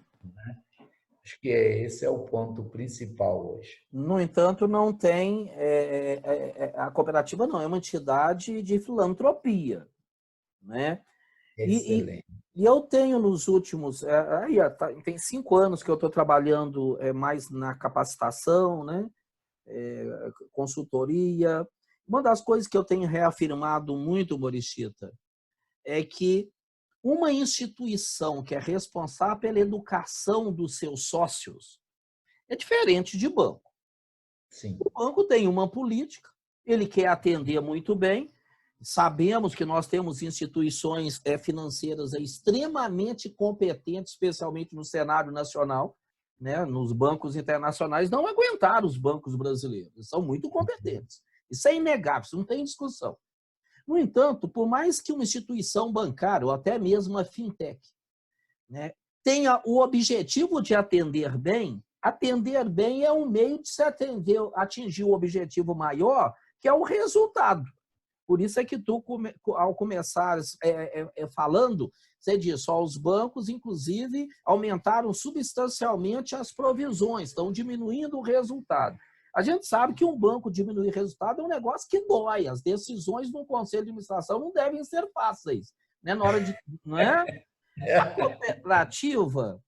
Acho que esse é o ponto principal hoje. No entanto, não tem a cooperativa não é uma entidade de filantropia, né? E, Excelente. e eu tenho nos últimos tem 5 anos que eu estou trabalhando mais na capacitação, né? Consultoria. Uma das coisas que eu tenho reafirmado muito, Morichita, é que uma instituição que é responsável pela educação dos seus sócios é diferente de banco. Sim. O banco tem uma política, ele quer atender muito bem. Sabemos que nós temos instituições financeiras extremamente competentes, especialmente no cenário nacional, né? Nos bancos internacionais, não aguentaram os bancos brasileiros, são muito competentes. Isso é inegável, isso não tem discussão. No entanto, por mais que uma instituição bancária, ou até mesmo uma fintech, né, tenha o objetivo de atender bem é um meio de se atingir o objetivo maior, que é o resultado. Por isso é que tu, ao começar falando, você diz, só os bancos, inclusive, aumentaram substancialmente as provisões, estão diminuindo o resultado. A gente sabe que um banco diminuir resultado é um negócio que dói. As decisões no conselho de administração não devem ser fáceis, né? Na hora de, não é? A cooperativa,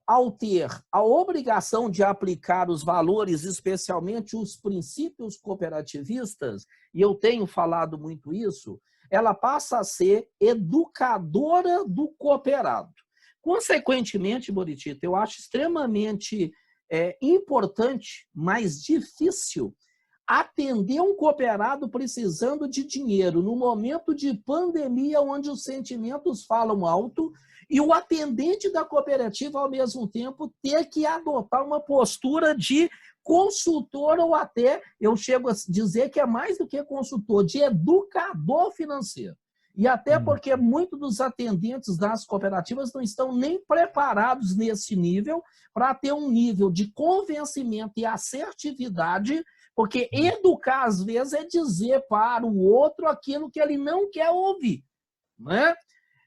ao ter a obrigação de aplicar os valores, especialmente os princípios cooperativistas, e eu tenho falado muito isso, ela passa a ser educadora do cooperado. Consequentemente, Boritita, eu acho extremamente importante, mas difícil, atender um cooperado precisando de dinheiro no momento de pandemia, onde os sentimentos falam alto, e o atendente da cooperativa, ao mesmo tempo, ter que adotar uma postura de consultor, ou até, eu chego a dizer que é mais do que consultor, de educador financeiro. E até porque muitos dos atendentes das cooperativas não estão nem preparados nesse nível para ter um nível de convencimento e assertividade, porque educar, às vezes, é dizer para o outro aquilo que ele não quer ouvir. Né?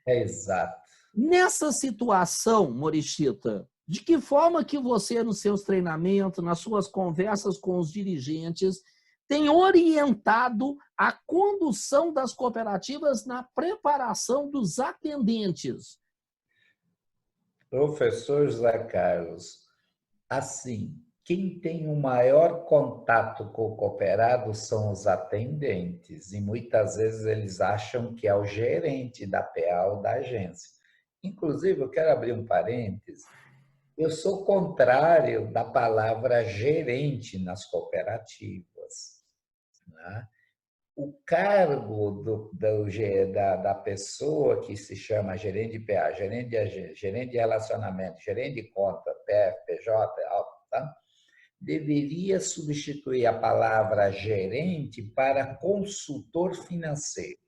É exato. Nessa situação, Morichita, de que forma que você, nos seus treinamentos, nas suas conversas com os dirigentes, tem orientado a condução das cooperativas na preparação dos atendentes? Professor José Carlos, assim, quem tem o maior contato com o cooperado são os atendentes, e muitas vezes eles acham que é o gerente da PA ou da agência. Inclusive, eu quero abrir um parêntese, eu sou contrário da palavra gerente nas cooperativas. Né? O cargo da pessoa que se chama gerente de PA, gerente de agência, gerente de relacionamento, gerente de conta, PF, PJ, tá? Deveria substituir a palavra gerente para consultor financeiro.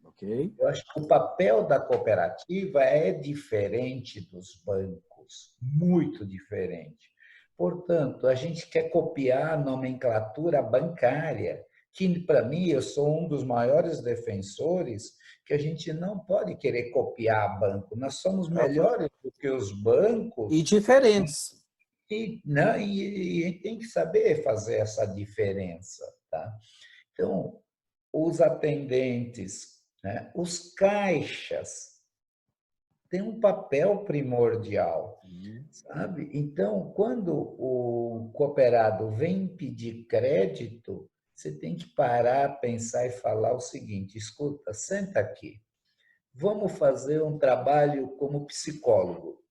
Okay. Eu acho que o papel da cooperativa é diferente dos bancos, muito diferente. Portanto, a gente quer copiar a nomenclatura bancária, que, para mim, eu sou um dos maiores defensores, que a gente não pode querer copiar banco. Nós somos melhores do que os bancos. E diferentes. E a gente tem que saber fazer essa diferença. Tá? Então, os atendentes, né? Os caixas têm um papel primordial, sabe? Então, quando o cooperado vem pedir crédito, você tem que parar, pensar e falar o seguinte: escuta, senta aqui, vamos fazer um trabalho como psicólogo.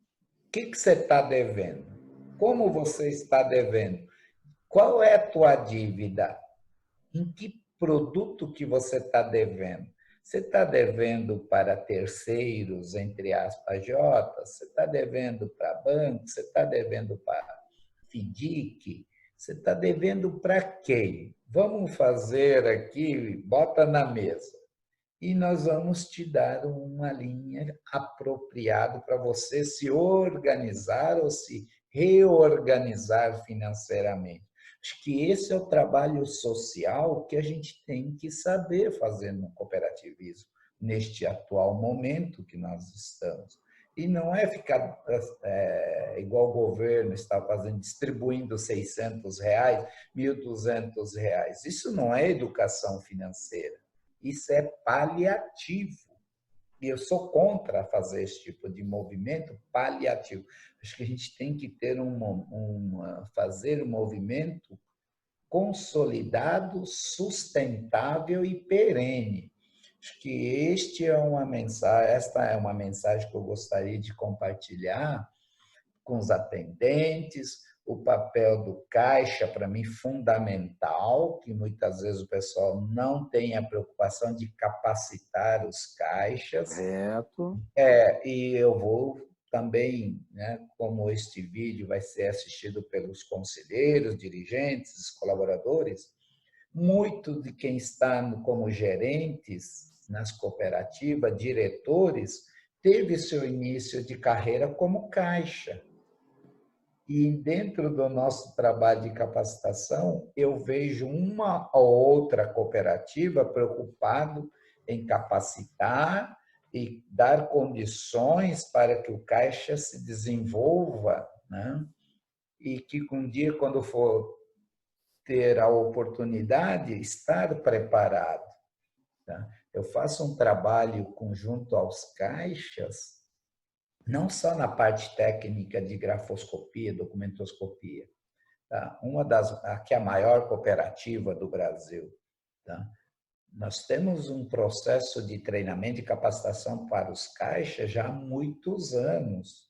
O que você está devendo? Como você está devendo? Qual é a tua dívida? Em que produto que você está devendo? Você está devendo para terceiros, entre aspas, J? Você está devendo para banco? Você está devendo para FDIC? Você está devendo para quem? Vamos fazer aqui, bota na mesa. E nós vamos te dar uma linha apropriada para você se organizar ou se reorganizar financeiramente. Acho que esse é o trabalho social que a gente tem que saber fazer no cooperativismo, neste atual momento que nós estamos. E não é ficar igual o governo está fazendo, distribuindo R$600, R$1.200. Isso não é educação financeira, isso é paliativo. E eu sou contra fazer esse tipo de movimento paliativo. Acho que a gente tem que ter fazer um movimento consolidado, sustentável e perene. Acho que esta é uma mensagem que eu gostaria de compartilhar com os atendentes. O papel do caixa, para mim, fundamental, que muitas vezes o pessoal não tem a preocupação de capacitar os caixas. Certo. E eu vou também, né, como este vídeo vai ser assistido pelos conselheiros, dirigentes, colaboradores, muito de quem está como gerentes nas cooperativas, diretores, teve seu início de carreira como caixa. E dentro do nosso trabalho de capacitação, eu vejo uma ou outra cooperativa preocupado em capacitar e dar condições para que o caixa se desenvolva, né? E que um dia, quando for ter a oportunidade, estar preparado. Tá? Eu faço um trabalho conjunto aos caixas, não só na parte técnica de grafoscopia, documentoscopia. Tá? Aqui é a maior cooperativa do Brasil. Tá? Nós temos um processo de treinamento e capacitação para os caixas já há muitos anos,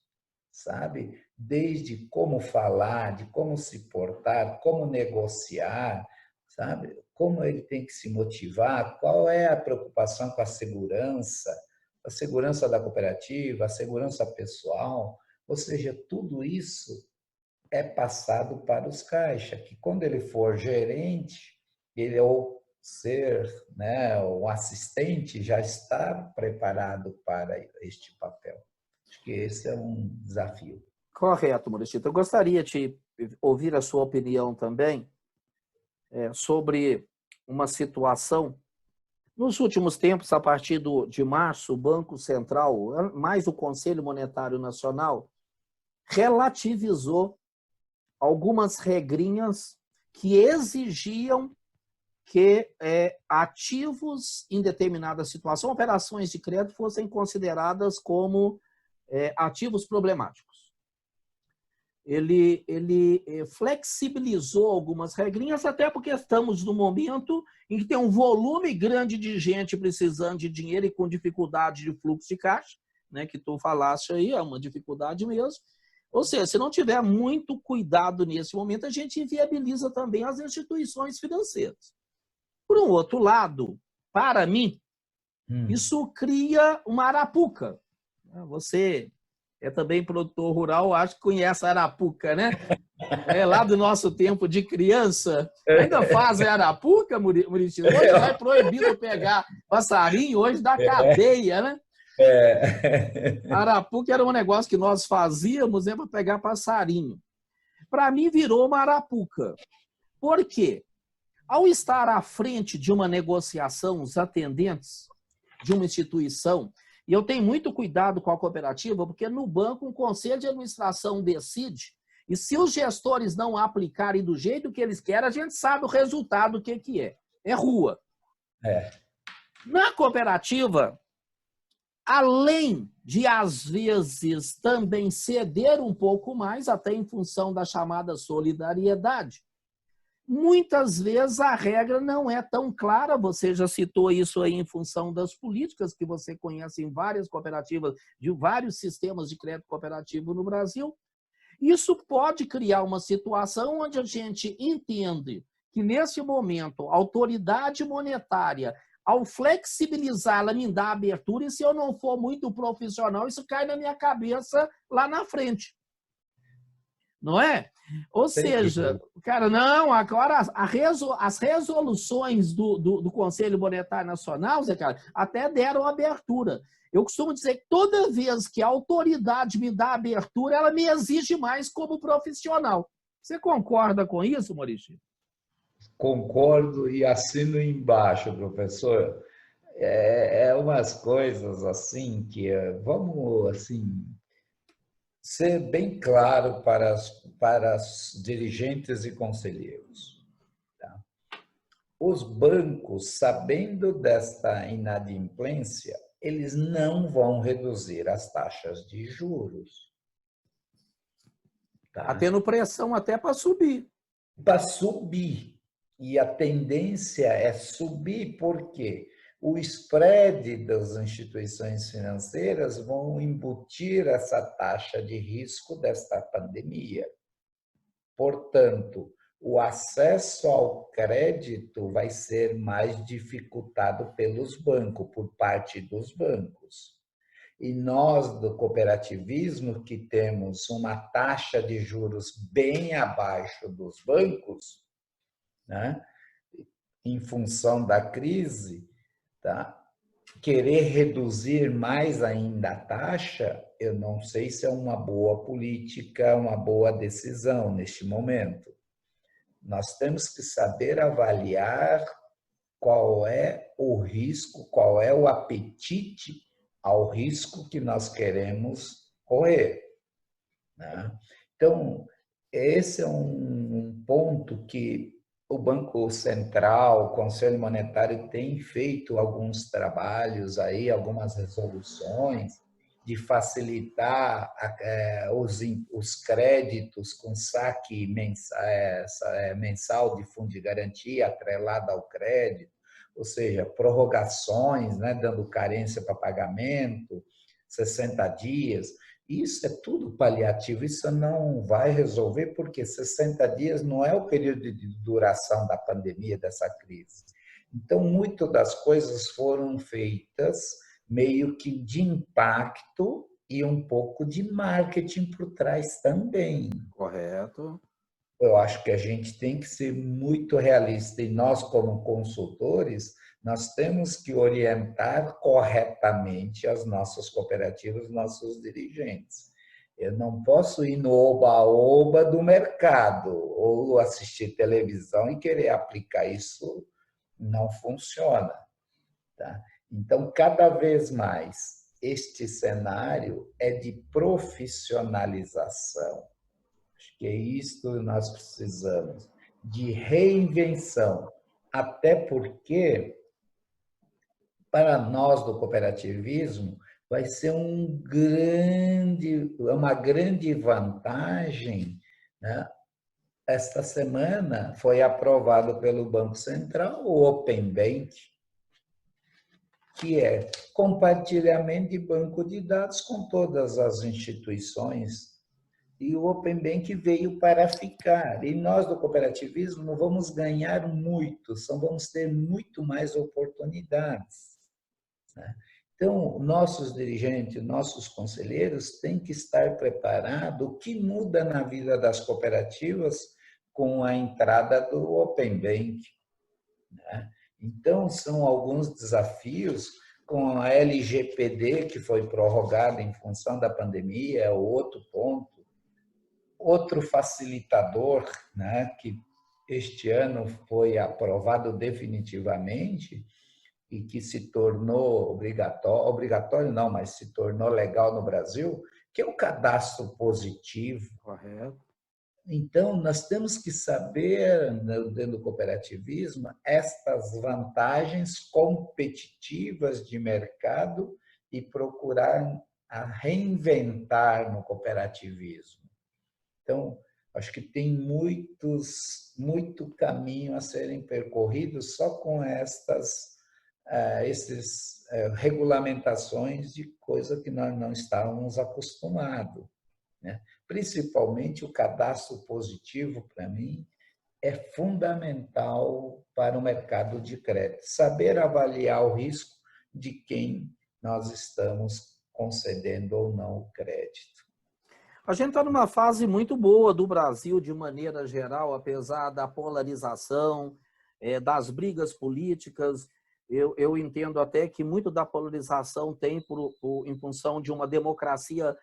sabe? Desde como falar, de como se portar, como negociar, sabe? Como ele tem que se motivar, qual é a preocupação com a segurança da cooperativa, a segurança pessoal, ou seja, tudo isso é passado para os caixas, que quando ele for gerente, ele ou ser, né, o assistente já está preparado para este papel. Acho que esse é um desafio. Correto, Muricyto. Eu gostaria de ouvir a sua opinião também sobre uma situação. Nos últimos tempos, a partir de março, o Banco Central, mais o Conselho Monetário Nacional, relativizou algumas regrinhas que exigiam que ativos em determinada situação, operações de crédito, fossem consideradas como ativos problemáticos. Ele flexibilizou algumas regrinhas, até porque estamos num momento em que tem um volume grande de gente precisando de dinheiro e com dificuldade de fluxo de caixa, né, que tu falaste aí, é uma dificuldade mesmo. Ou seja, se não tiver muito cuidado nesse momento, a gente inviabiliza também as instituições financeiras. Por um outro lado, para mim, isso cria uma arapuca. Você é também produtor rural, acho que conhece a arapuca, né? Lá do nosso tempo de criança. Ainda fazem arapuca, Muricyto? Hoje é proibido pegar passarinho, hoje dá cadeia, né? Arapuca era um negócio que nós fazíamos para pegar passarinho. Para mim, virou uma arapuca. Por quê? Ao estar à frente de uma negociação, os atendentes de uma instituição, e eu tenho muito cuidado com a cooperativa, porque no banco um conselho de administração decide, e se os gestores não aplicarem do jeito que eles querem, a gente sabe o resultado, o que é. É rua. Na cooperativa, além de, às vezes, também ceder um pouco mais, até em função da chamada solidariedade, muitas vezes a regra não é tão clara, você já citou isso aí em função das políticas que você conhece em várias cooperativas, de vários sistemas de crédito cooperativo no Brasil. Isso pode criar uma situação onde a gente entende que, nesse momento, a autoridade monetária, ao flexibilizar, ela me dá abertura, e se eu não for muito profissional, isso cai na minha cabeça lá na frente. Não é? Ou seja, cara, não, agora as resoluções do Conselho Monetário Nacional, Zé Carlos, até deram abertura. Eu costumo dizer que toda vez que a autoridade me dá abertura, ela me exige mais como profissional. Você concorda com isso, Maurício? Concordo e assino embaixo, professor. É umas coisas assim que vamos assim ser bem claro para os dirigentes e conselheiros. Tá? Os bancos, sabendo desta inadimplência, eles não vão reduzir as taxas de juros. Está Tá? tendo pressão até para subir. Para subir. E a tendência é subir porque o spread das instituições financeiras vão embutir essa taxa de risco desta pandemia. Portanto, o acesso ao crédito vai ser mais dificultado pelos bancos, por parte dos bancos. E nós, do cooperativismo, que temos uma taxa de juros bem abaixo dos bancos, né, em função da crise, tá? Querer reduzir mais ainda a taxa, eu não sei se é uma boa política, uma boa decisão neste momento. Nós temos que saber avaliar qual é o risco, qual é o apetite ao risco que nós queremos correr. Né? Então, esse é um ponto que o Banco Central, o Conselho Monetário tem feito alguns trabalhos aí, algumas resoluções de facilitar os créditos com saque mensal de fundo de garantia atrelado ao crédito, ou seja, prorrogações, né, dando carência para pagamento, 60 dias. Isso é tudo paliativo, isso não vai resolver, porque 60 dias não é o período de duração da pandemia, dessa crise. Então, muitas das coisas foram feitas meio que de impacto e um pouco de marketing por trás também. Correto. Eu acho que a gente tem que ser muito realista e nós, como consultores, nós temos que orientar corretamente as nossas cooperativas, nossos dirigentes. Eu não posso ir no oba-oba do mercado ou assistir televisão e querer aplicar isso, não funciona. Tá? Então, cada vez mais, este cenário é de profissionalização. Acho que é isto que nós precisamos, de reinvenção. Até porque, para nós do cooperativismo, vai ser uma grande vantagem. Né? Esta semana foi aprovado pelo Banco Central o Open Bank, que é compartilhamento de banco de dados com todas as instituições. E o Open Bank veio para ficar. E nós, do cooperativismo, vamos ganhar muito, vamos ter muito mais oportunidades. Né? Então, nossos dirigentes, nossos conselheiros têm que estar preparados. O que muda na vida das cooperativas com a entrada do Open Bank? Né? Então, são alguns desafios com a LGPD, que foi prorrogada em função da pandemia, é outro ponto. Outro facilitador, né, que este ano foi aprovado definitivamente e que se tornou obrigatório não, mas se tornou legal no Brasil, que é o cadastro positivo. Correto. Então, nós temos que saber, dentro do cooperativismo, estas vantagens competitivas de mercado e procurar a reinventar no cooperativismo. Então, acho que tem muito caminho a serem percorridos só com essas regulamentações de coisa que nós não estávamos acostumados. Né? Principalmente o cadastro positivo, para mim, é fundamental para o mercado de crédito. Saber avaliar o risco de quem nós estamos concedendo ou não o crédito. A gente está numa fase muito boa do Brasil, de maneira geral, apesar da polarização, das brigas políticas. Eu entendo até que muito da polarização tem em função de uma democracia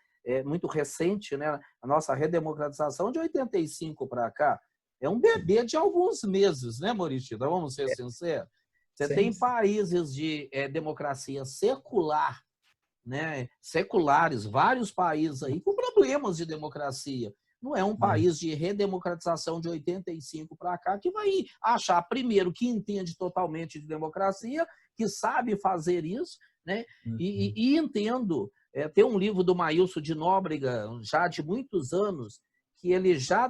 muito recente, né? A nossa redemocratização de 85 para cá é um bebê de alguns meses, né, Morichida? Vamos ser sinceros. Você Sim. tem países de democracia secular, né, seculares, vários países aí com problemas de democracia. Não é um país de redemocratização de 85 para cá que vai achar, primeiro, que entende totalmente de democracia, que sabe fazer isso, né? E entendo, tem um livro do Maílson de Nóbrega, já de muitos anos, que ele já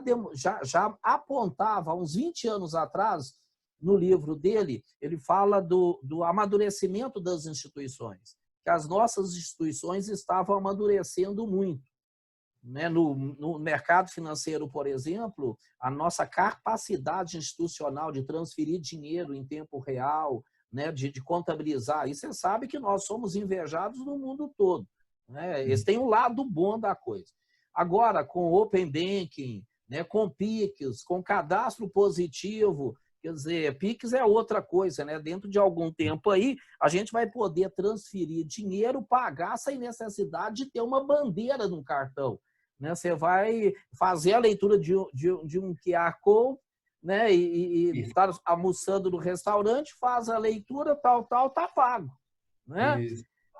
apontava, há uns 20 anos atrás, no livro dele, ele fala do amadurecimento das instituições, que as nossas instituições estavam amadurecendo muito. Né? No mercado financeiro, por exemplo, a nossa capacidade institucional de transferir dinheiro em tempo real, né? de contabilizar, e você sabe que nós somos invejados no mundo todo. Né? Eles têm um lado bom da coisa. Agora, com Open Banking, né? Com PIX, com cadastro positivo, quer dizer, PIX é outra coisa, né? Dentro de algum tempo aí, a gente vai poder transferir dinheiro, pagar sem necessidade de ter uma bandeira no cartão. Né? Você vai fazer a leitura de um QR Code, né? E está almoçando no restaurante, faz a leitura, tá pago. Né?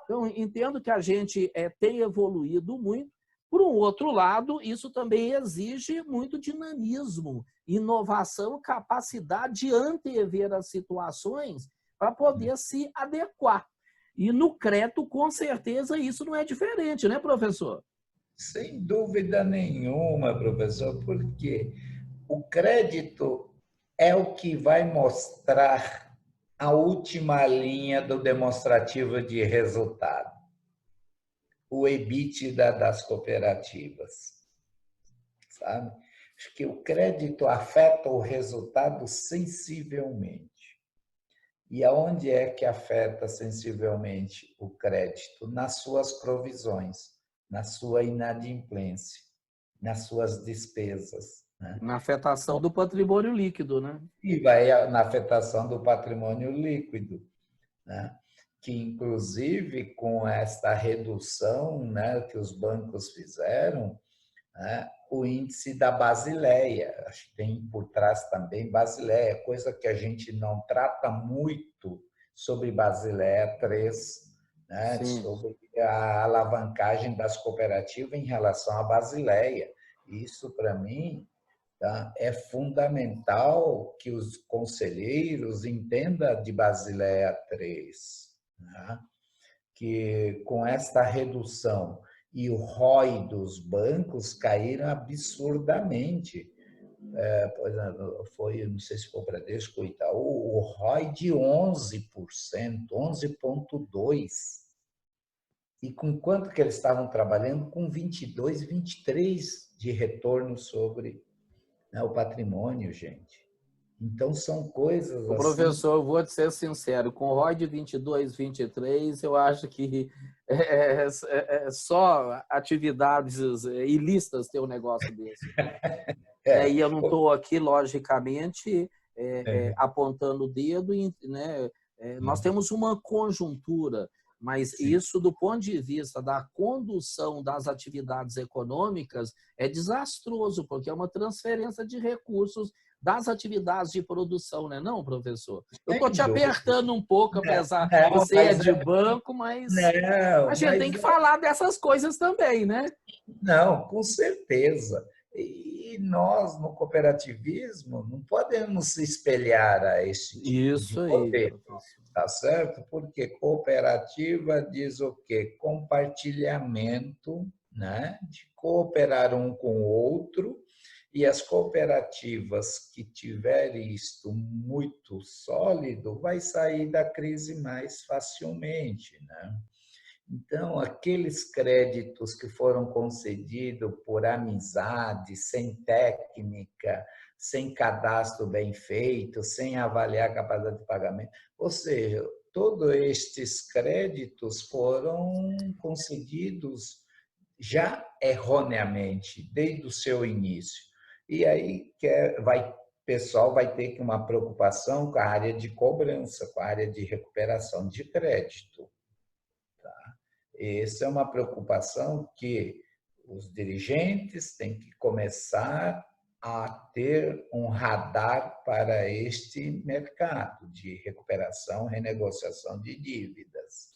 Então, entendo que a gente tem evoluído muito. Por um outro lado, isso também exige muito dinamismo, inovação, capacidade de antever as situações para poder se adequar. E no crédito, com certeza, isso não é diferente, né, professor? Sem dúvida nenhuma, professor, porque o crédito é o que vai mostrar a última linha do demonstrativo de resultado, o EBITDA das cooperativas, sabe? Acho que o crédito afeta o resultado sensivelmente. E aonde é que afeta sensivelmente o crédito? Nas suas provisões, na sua inadimplência, nas suas despesas. Né? Na afetação do patrimônio líquido, né? E vai na afetação do patrimônio líquido, né? Que, inclusive, com esta redução, né, que os bancos fizeram, né, o índice da Basileia, acho que tem por trás também Basileia, coisa que a gente não trata muito sobre Basileia 3, né, sobre a alavancagem das cooperativas em relação à Basileia. Isso, para mim, tá, é fundamental que os conselheiros entendam de Basileia 3, né, que com esta redução e o ROI dos bancos caíram absurdamente. Foi, não sei se foi o Bradesco ou Itaú, o ROI de 11%, 11,2%. E com quanto que eles estavam trabalhando? Com 22, 23 de retorno sobre, né, o patrimônio, gente. Então, são coisas O assim... professor, eu vou te ser sincero, com o ROI de 22, 23, eu acho que só atividades ilícitas ter um negócio desse. E eu não estou aqui, logicamente, apontando o dedo. Né? Nós temos uma conjuntura, mas isso, do ponto de vista da condução das atividades econômicas, é desastroso, porque é uma transferência de recursos das atividades de produção, né? Não, professor? Eu estou te apertando um pouco, apesar que você é de banco, mas a gente tem que falar dessas coisas também, né? Não, com certeza. E nós, no cooperativismo, não podemos se espelhar a esse tipo de modelo, tá certo? Porque cooperativa diz o quê? Compartilhamento, né? De cooperar um com o outro, e as cooperativas que tiverem isto muito sólido vai sair da crise mais facilmente, né? Então, aqueles créditos que foram concedidos por amizade, sem técnica, sem cadastro bem feito, sem avaliar a capacidade de pagamento, ou seja, todos estes créditos foram concedidos já erroneamente, desde o seu início. E aí o pessoal vai ter uma preocupação com a área de cobrança, com a área de recuperação de crédito. Essa é uma preocupação que os dirigentes têm que começar a ter um radar para este mercado de recuperação, renegociação de dívidas,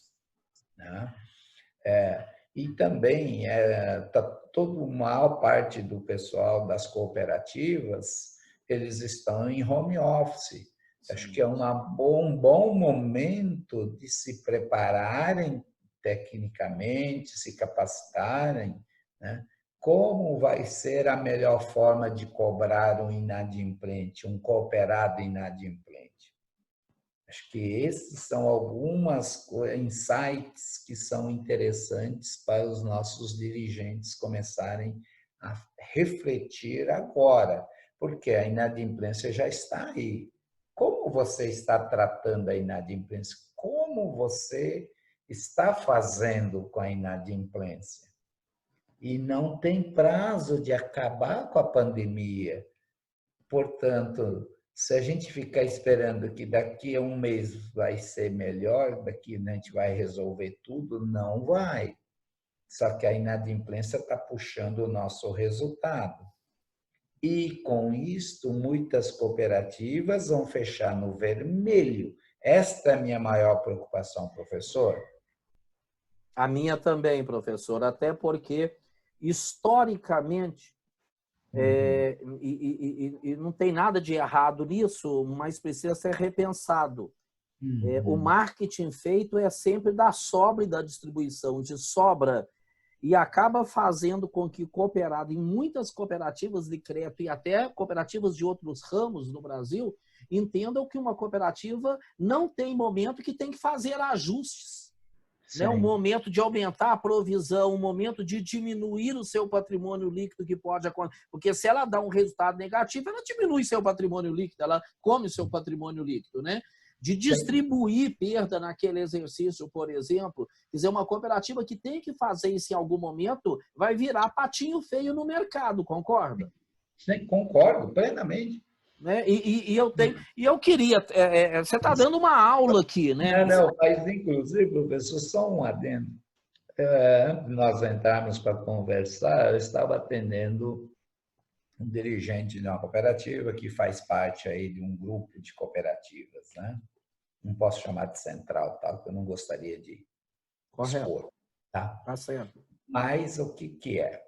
né? E também toda a maior parte do pessoal das cooperativas, eles estão em home office. Sim. Acho que é um bom momento de se prepararem tecnicamente, se capacitarem, né? Como vai ser a melhor forma de cobrar um inadimplente, um cooperado inadimplente? Acho que esses são algumas insights que são interessantes para os nossos dirigentes começarem a refletir agora, porque a inadimplência já está aí. Como você está tratando a inadimplência? Como você está fazendo com a inadimplência? E não tem prazo de acabar com a pandemia. Portanto, se a gente ficar esperando que daqui a um mês vai ser melhor, daqui a gente vai resolver tudo, não vai. Só que a inadimplência está puxando o nosso resultado. E, com isto, muitas cooperativas vão fechar no vermelho. Esta é a minha maior preocupação, professor. A minha também, professor, até porque, historicamente, e não tem nada de errado nisso, mas precisa ser repensado. O marketing feito é sempre da sobra e da distribuição, de sobra, e acaba fazendo com que cooperado, em muitas cooperativas de crédito e até cooperativas de outros ramos no Brasil, entendam que uma cooperativa não tem momento que tem que fazer ajustes. Né? Um momento de aumentar a provisão, um momento de diminuir o seu patrimônio líquido que pode acontecer. Porque se ela dá um resultado negativo, ela diminui seu patrimônio líquido, ela come seu patrimônio líquido, né? De distribuir perda naquele exercício, por exemplo. Quer dizer, uma cooperativa que tem que fazer isso em algum momento vai virar patinho feio no mercado, concorda? Sim, concordo plenamente. Né? Eu queria... você está dando uma aula aqui, né? Não, mas inclusive, professor, só um adendo. Antes de nós entrarmos para conversar, eu estava atendendo um dirigente de uma cooperativa que faz parte aí de um grupo de cooperativas, né? Não posso chamar de central, tá? Porque eu não gostaria de expor, tá? Tá certo. Mas o que é?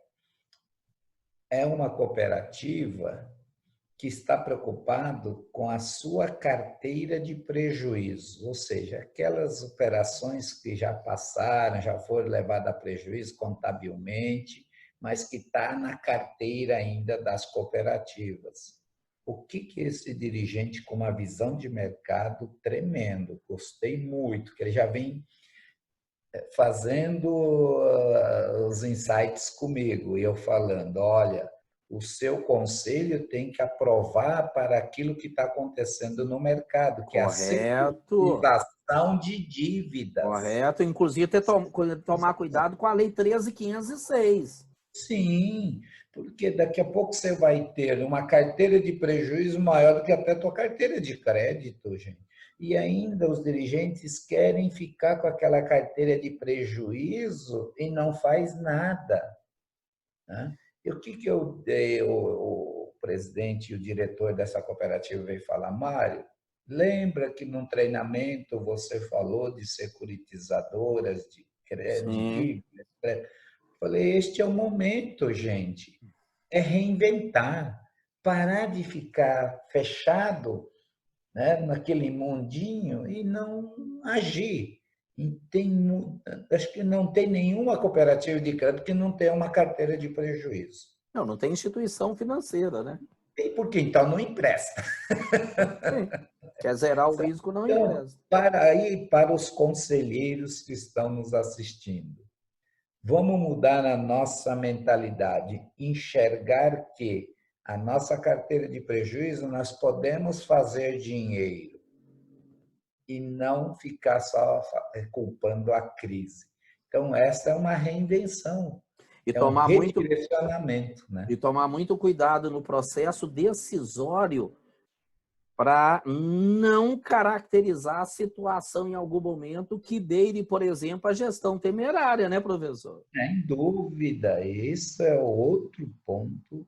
É uma cooperativa que está preocupado com a sua carteira de prejuízo, ou seja, aquelas operações que já passaram, já foram levadas a prejuízo contabilmente, mas que está na carteira ainda das cooperativas. O que esse dirigente com uma visão de mercado tremendo, gostei muito, que ele já vem fazendo os insights comigo, e eu falando, olha, o seu conselho tem que aprovar para aquilo que está acontecendo no mercado, que é a securitização de dívidas. Correto, inclusive tomar cuidado com a Lei 13.506. Sim, porque daqui a pouco você vai ter uma carteira de prejuízo maior do que até a tua carteira de crédito, gente. E ainda os dirigentes querem ficar com aquela carteira de prejuízo e não faz nada, né? E o que eu dei, o presidente e o diretor dessa cooperativa veio falar, Mário, lembra que num treinamento você falou de securitizadoras de crédito? Falei, este é o momento, gente, é reinventar, parar de ficar fechado, né, naquele mundinho e não agir. Acho que não tem nenhuma cooperativa de crédito que não tenha uma carteira de prejuízo. Não tem instituição financeira, né? Tem porque então não empresta. Sim. Quer zerar o risco, não empresta. Para os conselheiros que estão nos assistindo, vamos mudar a nossa mentalidade, enxergar que a nossa carteira de prejuízo nós podemos fazer dinheiro e não ficar só culpando a crise. Então, essa é uma reinvenção, um redirecionamento. Né? E tomar muito cuidado no processo decisório para não caracterizar a situação em algum momento que beire, por exemplo, a gestão temerária, né, professor? Sem dúvida, esse é outro ponto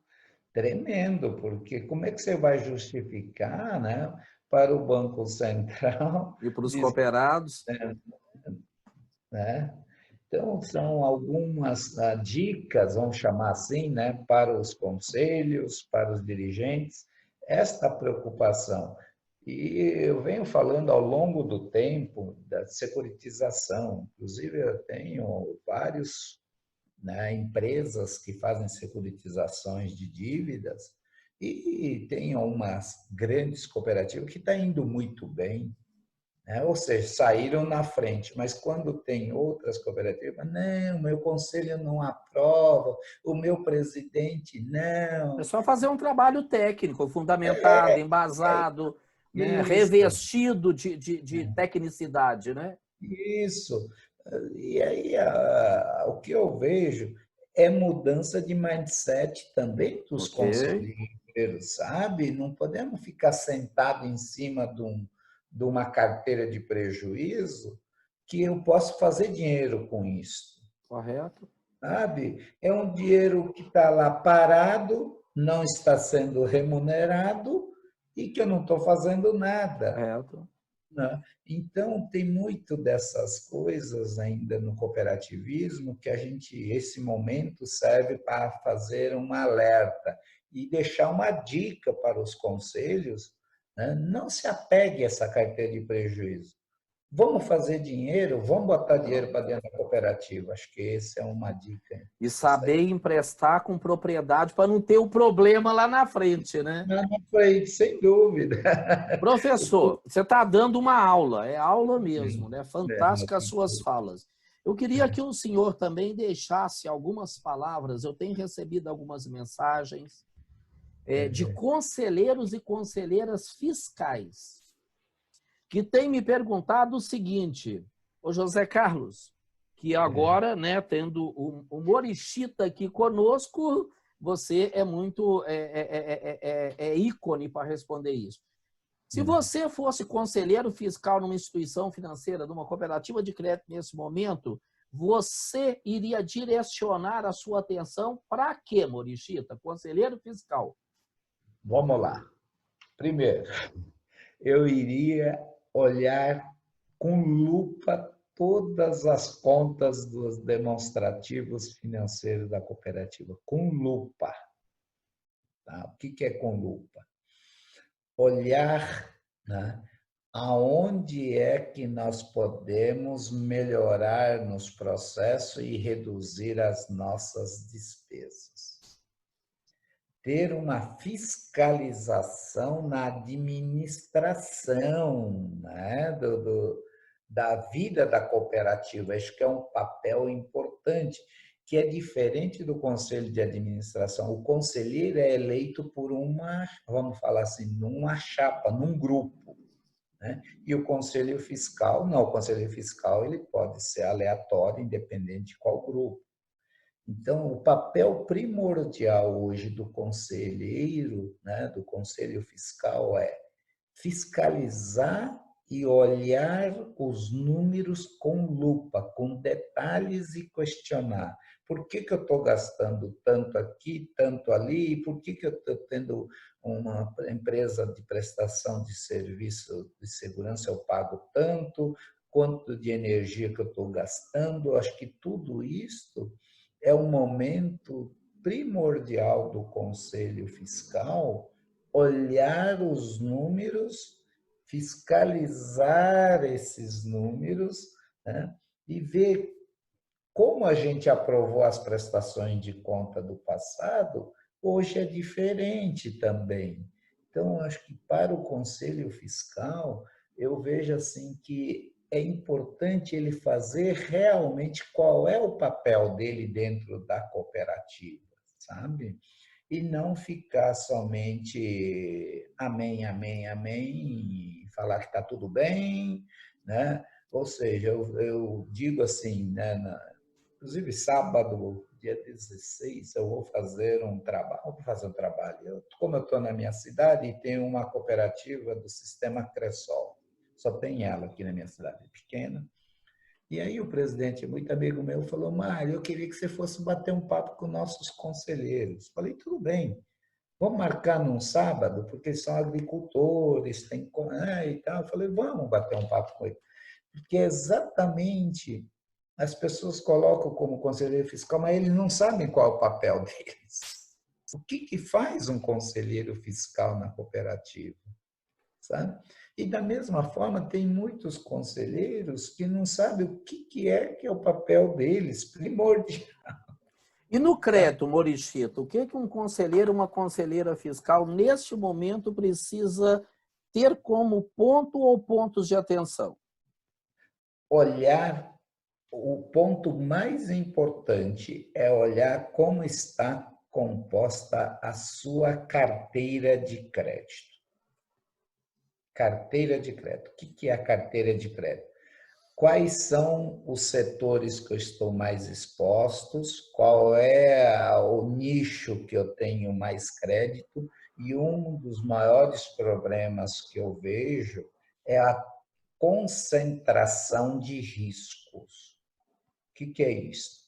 tremendo, porque como é que você vai justificar, né, para o Banco Central E para os dizer, cooperados? né? Então, são algumas dicas, vamos chamar assim, né, para os conselhos, para os dirigentes, esta preocupação. E eu venho falando ao longo do tempo da securitização, inclusive eu tenho vários, né, empresas que fazem securitizações de dívidas e tem umas grandes cooperativas que estão indo muito bem, né? Ou seja, saíram na frente, mas quando tem outras cooperativas, não, meu conselho não aprova, o meu presidente É não. só fazer um trabalho técnico, fundamentado, embasado, né, Isso, revestido de tecnicidade, né? isso. E aí o que eu vejo é mudança de mindset também dos Ok. conselheiros, sabe? Não podemos ficar sentado em cima de uma carteira de prejuízo que eu posso fazer dinheiro com isso. Correto. Sabe? É um dinheiro que está lá parado, não está sendo remunerado e que eu não estou fazendo nada. Correto. Né? Então, tem muito dessas coisas ainda no cooperativismo que a gente, esse momento serve para fazer um alerta e deixar uma dica para os conselhos, né? Não se apegue a essa carteira de prejuízo. Vamos fazer dinheiro, vamos botar dinheiro para dentro da cooperativa. Acho que essa é uma dica. E saber emprestar com propriedade para não ter o problema lá na frente, né? Não, não foi, sem dúvida. Professor, você está dando uma aula, é aula mesmo, Sim, né? é, Fantásticas as suas falas. Eu queria que o senhor também deixasse algumas palavras, eu tenho recebido algumas mensagens de conselheiros e conselheiras fiscais que têm me perguntado o seguinte: ô José Carlos, que agora, né, tendo o Morishita aqui conosco, você é muito ícone para responder isso. Se você fosse conselheiro fiscal numa instituição financeira, numa cooperativa de crédito nesse momento, você iria direcionar a sua atenção para quê, Morishita? Conselheiro fiscal. Vamos lá. Primeiro, eu iria olhar com lupa todas as contas dos demonstrativos financeiros da cooperativa, com lupa. Tá? O que é com lupa? Olhar, né, aonde é que nós podemos melhorar nos processos e reduzir as nossas despesas. Ter uma fiscalização na administração, né, da vida da cooperativa. Acho que é um papel importante, que é diferente do conselho de administração. O conselheiro é eleito por uma, vamos falar assim, numa chapa, num grupo. Né? E o conselho fiscal, não, o conselho fiscal ele pode ser aleatório, independente de qual grupo. Então, o papel primordial hoje do conselheiro, né, do conselho fiscal, é fiscalizar e olhar os números com lupa, com detalhes e questionar. Por que eu estou gastando tanto aqui, tanto ali? Por que eu estou tendo uma empresa de prestação de serviço de segurança, eu pago tanto? Quanto de energia que eu estou gastando? Acho que tudo isso é um momento primordial do Conselho Fiscal olhar os números, fiscalizar esses números, né? E ver como a gente aprovou as prestações de conta do passado, hoje é diferente também. Então, acho que para o Conselho Fiscal, eu vejo assim que é importante ele fazer realmente qual é o papel dele dentro da cooperativa, sabe? E não ficar somente amém, amém, amém, e falar que está tudo bem, né? Ou seja, eu digo assim, né, inclusive sábado dia 16, eu vou fazer um trabalho. Como eu estou na minha cidade e tem uma cooperativa do Sistema Cressol. Só tem ela aqui na minha cidade, pequena. E aí o presidente, muito amigo meu, falou: Mário, eu queria que você fosse bater um papo com nossos conselheiros. Falei: tudo bem, vamos marcar num sábado, porque eles são agricultores, tem e tal. Eu falei: vamos bater um papo com eles. Porque exatamente as pessoas colocam como conselheiro fiscal, mas eles não sabem qual é o papel deles. O que faz um conselheiro fiscal na cooperativa? Sabe? E da mesma forma, tem muitos conselheiros que não sabem o que é o papel deles, primordial. E no crédito, Morichito, o que um conselheiro, uma conselheira fiscal, neste momento, precisa ter como ponto ou pontos de atenção? Olhar, o ponto mais importante é olhar como está composta a sua carteira de crédito. Carteira de crédito. O que é a carteira de crédito? Quais são os setores que eu estou mais expostos? Qual é o nicho que eu tenho mais crédito? E um dos maiores problemas que eu vejo é a concentração de riscos. O que é isso?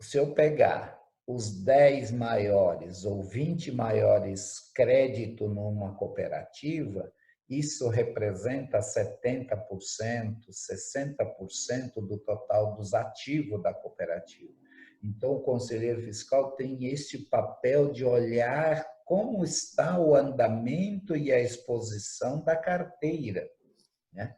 Se eu pegar os 10 maiores ou 20 maiores créditos numa cooperativa, isso representa 70%, 60% do total dos ativos da cooperativa. Então, o conselheiro fiscal tem este papel de olhar como está o andamento e a exposição da carteira, né?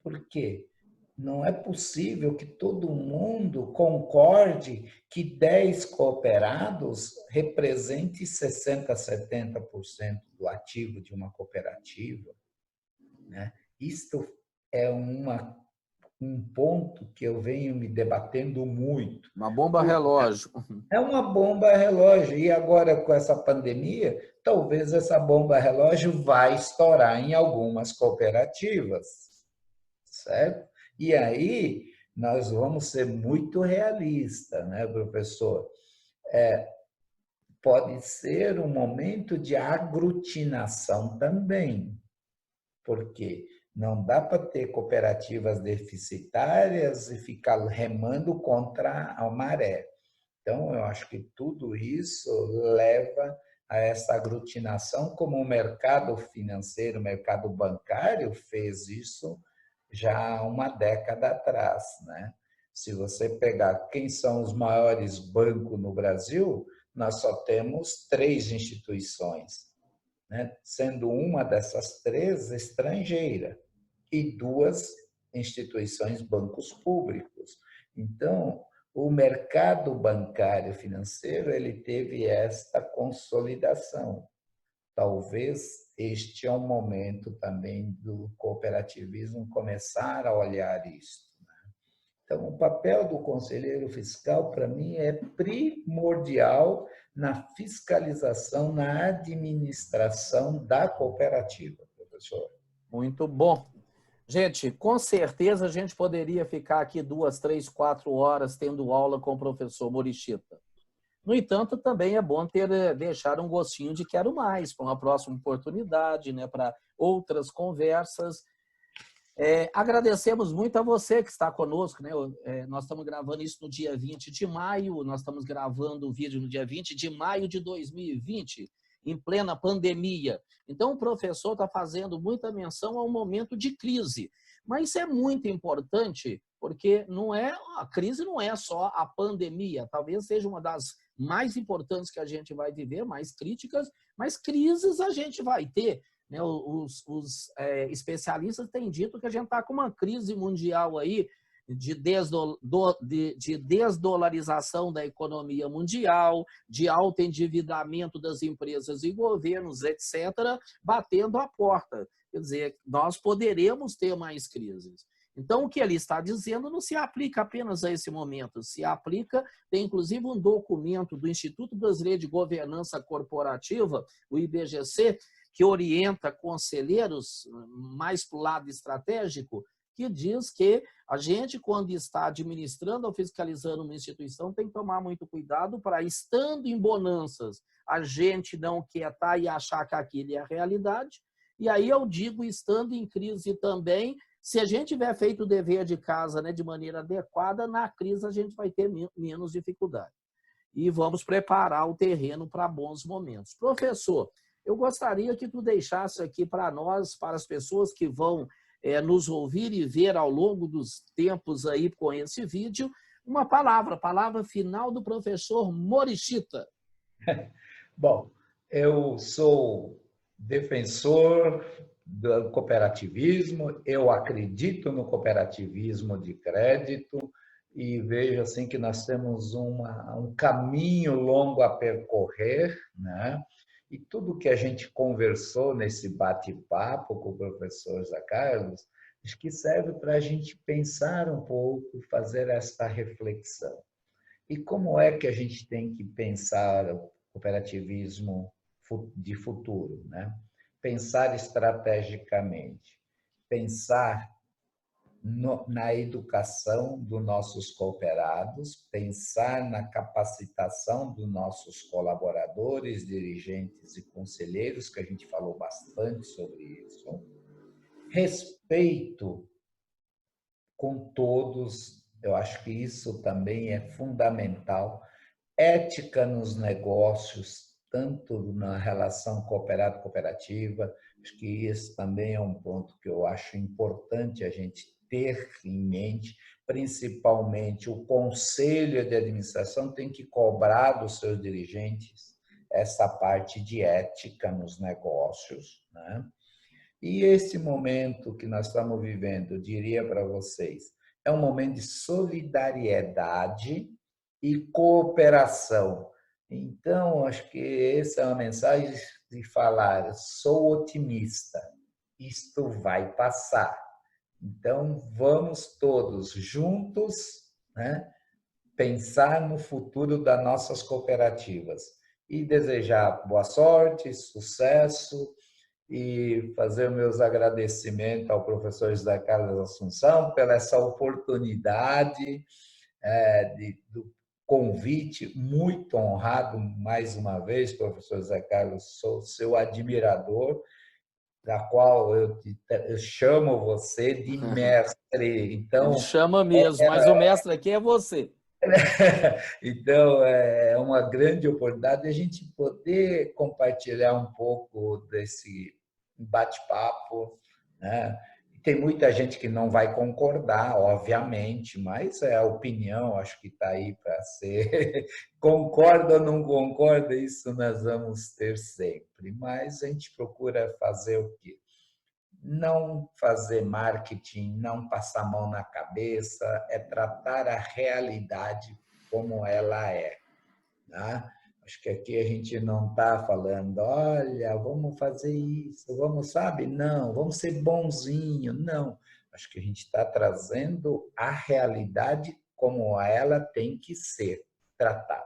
Por quê? Não é possível que todo mundo concorde que 10 cooperados represente 60%, 70% do ativo de uma cooperativa, né? Isto é um ponto que eu venho me debatendo muito. Uma bomba relógio. É uma bomba relógio. E agora, com essa pandemia, talvez essa bomba relógio vai estourar em algumas cooperativas, certo? E aí, nós vamos ser muito realistas, né, professor? Pode ser um momento de aglutinação também, porque não dá para ter cooperativas deficitárias e ficar remando contra a maré. Então, eu acho que tudo isso leva a essa aglutinação, como o mercado financeiro, o mercado bancário fez isso já há uma década atrás, né? Se você pegar quem são os maiores bancos no Brasil, nós só temos 3 instituições, né? Sendo uma dessas 3 estrangeira e 2 instituições bancos públicos. Então, o mercado bancário financeiro ele teve esta consolidação. Talvez este é um momento também do cooperativismo começar a olhar isso. Então, o papel do conselheiro fiscal, para mim, é primordial na fiscalização, na administração da cooperativa, professor. Muito bom. Gente, com certeza a gente poderia ficar aqui 2, 3, 4 horas tendo aula com o professor Morichito. No entanto, também é bom deixar um gostinho de quero mais para uma próxima oportunidade, né, para outras conversas. Agradecemos muito a você que está conosco, né? Nós estamos gravando isso no dia 20 de maio, nós estamos gravando o vídeo no dia 20 de maio de 2020, em plena pandemia. Então, o professor está fazendo muita menção a um momento de crise. Mas isso é muito importante, porque a crise não é só a pandemia, talvez seja uma das mais importantes que a gente vai viver, mais críticas, mas crises a gente vai ter. Os especialistas têm dito que a gente está com uma crise mundial aí de desdolarização da economia mundial, de alto endividamento das empresas e governos, etc., batendo a porta. Quer dizer, nós poderemos ter mais crises. Então, o que ele está dizendo não se aplica apenas a esse momento, se aplica, tem inclusive um documento do Instituto Brasileiro de Governança Corporativa, o IBGC, que orienta conselheiros mais para o lado estratégico, que diz que A gente, quando está administrando ou fiscalizando uma instituição, tem que tomar muito cuidado para, estando em bonanças, a gente não quietar e achar que aquilo é a realidade. E aí eu digo, estando em crise também, se a gente tiver feito o dever de casa, né, de maneira adequada, na crise a gente vai ter menos dificuldade. E vamos preparar o terreno para bons momentos. Professor, eu gostaria que tu deixasse aqui para nós, para as pessoas que vão nos ouvir e ver ao longo dos tempos aí com esse vídeo, uma palavra final do professor Morishita. Bom, eu sou defensor do cooperativismo, eu acredito no cooperativismo de crédito e vejo assim que nós temos um caminho longo a percorrer, né? E tudo que a gente conversou nesse bate-papo com o professor Zé Carlos, acho que serve para a gente pensar um pouco, fazer esta reflexão. E como é que a gente tem que pensar o cooperativismo de futuro, né? Pensar estrategicamente, pensar na educação dos nossos cooperados, pensar na capacitação dos nossos colaboradores, dirigentes e conselheiros, que a gente falou bastante sobre isso, respeito com todos, eu acho que isso também é fundamental, ética nos negócios, tanto na relação cooperado-cooperativa, acho que esse também é um ponto que eu acho importante a gente ter em mente, principalmente o conselho de administração tem que cobrar dos seus dirigentes essa parte de ética nos negócios, né? E esse momento que nós estamos vivendo, eu diria para vocês, é um momento de solidariedade e cooperação. Então, acho que essa é uma mensagem de falar, sou otimista, isto vai passar. Então, vamos todos juntos, né, pensar no futuro das nossas cooperativas e desejar boa sorte, sucesso e fazer meus agradecimentos ao professor José Carlos Assunção pela essa oportunidade do convite, muito honrado mais uma vez, professor José Carlos, sou seu admirador, da qual eu chamo você de mestre. Então, Ele chama mesmo, mas o mestre aqui é você. Então, é uma grande oportunidade a gente poder compartilhar um pouco desse bate-papo, né? Tem muita gente que não vai concordar, obviamente, mas é a opinião, acho que está aí para ser. Concorda ou não concorda, isso nós vamos ter sempre. Mas a gente procura fazer o quê? Não fazer marketing, não passar a mão na cabeça, é tratar a realidade como ela é. Tá? Acho que aqui a gente não está falando, olha, vamos fazer isso, vamos, sabe? Não, vamos ser bonzinho. Não, acho que a gente está trazendo a realidade como ela tem que ser tratada.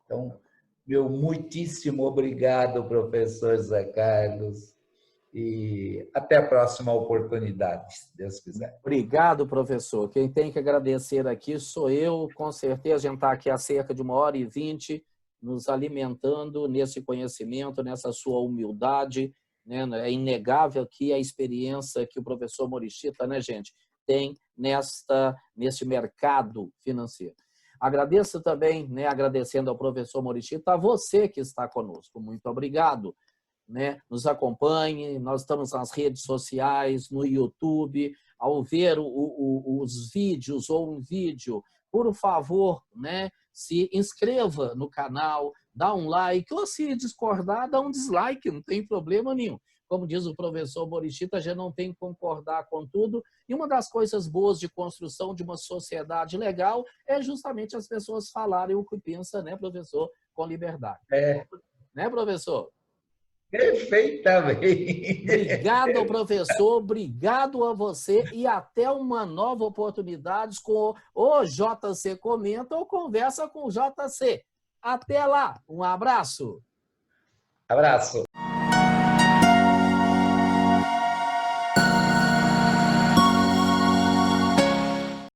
Então, meu muitíssimo obrigado, professor Zé Carlos. E até a próxima oportunidade, se Deus quiser. Obrigado, professor. Quem tem que agradecer aqui sou eu. Com certeza, a gente está aqui há cerca de 1h20, nos alimentando nesse conhecimento, nessa sua humildade, né? É inegável que a experiência que o professor Morishita, né, gente, tem neste mercado financeiro. Agradeço também, né, agradecendo ao professor Morishita, a você que está conosco. Muito obrigado. Né? Nos acompanhe, nós estamos nas redes sociais, no YouTube, ao ver os vídeos ou um vídeo, por favor, né? Se inscreva no canal, dá um like, ou se discordar, dá um dislike, não tem problema nenhum. Como diz o professor Morishita, a gente não tem que concordar com tudo, e uma das coisas boas de construção de uma sociedade legal é justamente as pessoas falarem o que pensam, né, professor, com liberdade. Né, professor? Perfeitamente. Obrigado ao professor, obrigado a você e até uma nova oportunidade com o JC Comenta ou Conversa com o JC. Até lá, um abraço. Abraço.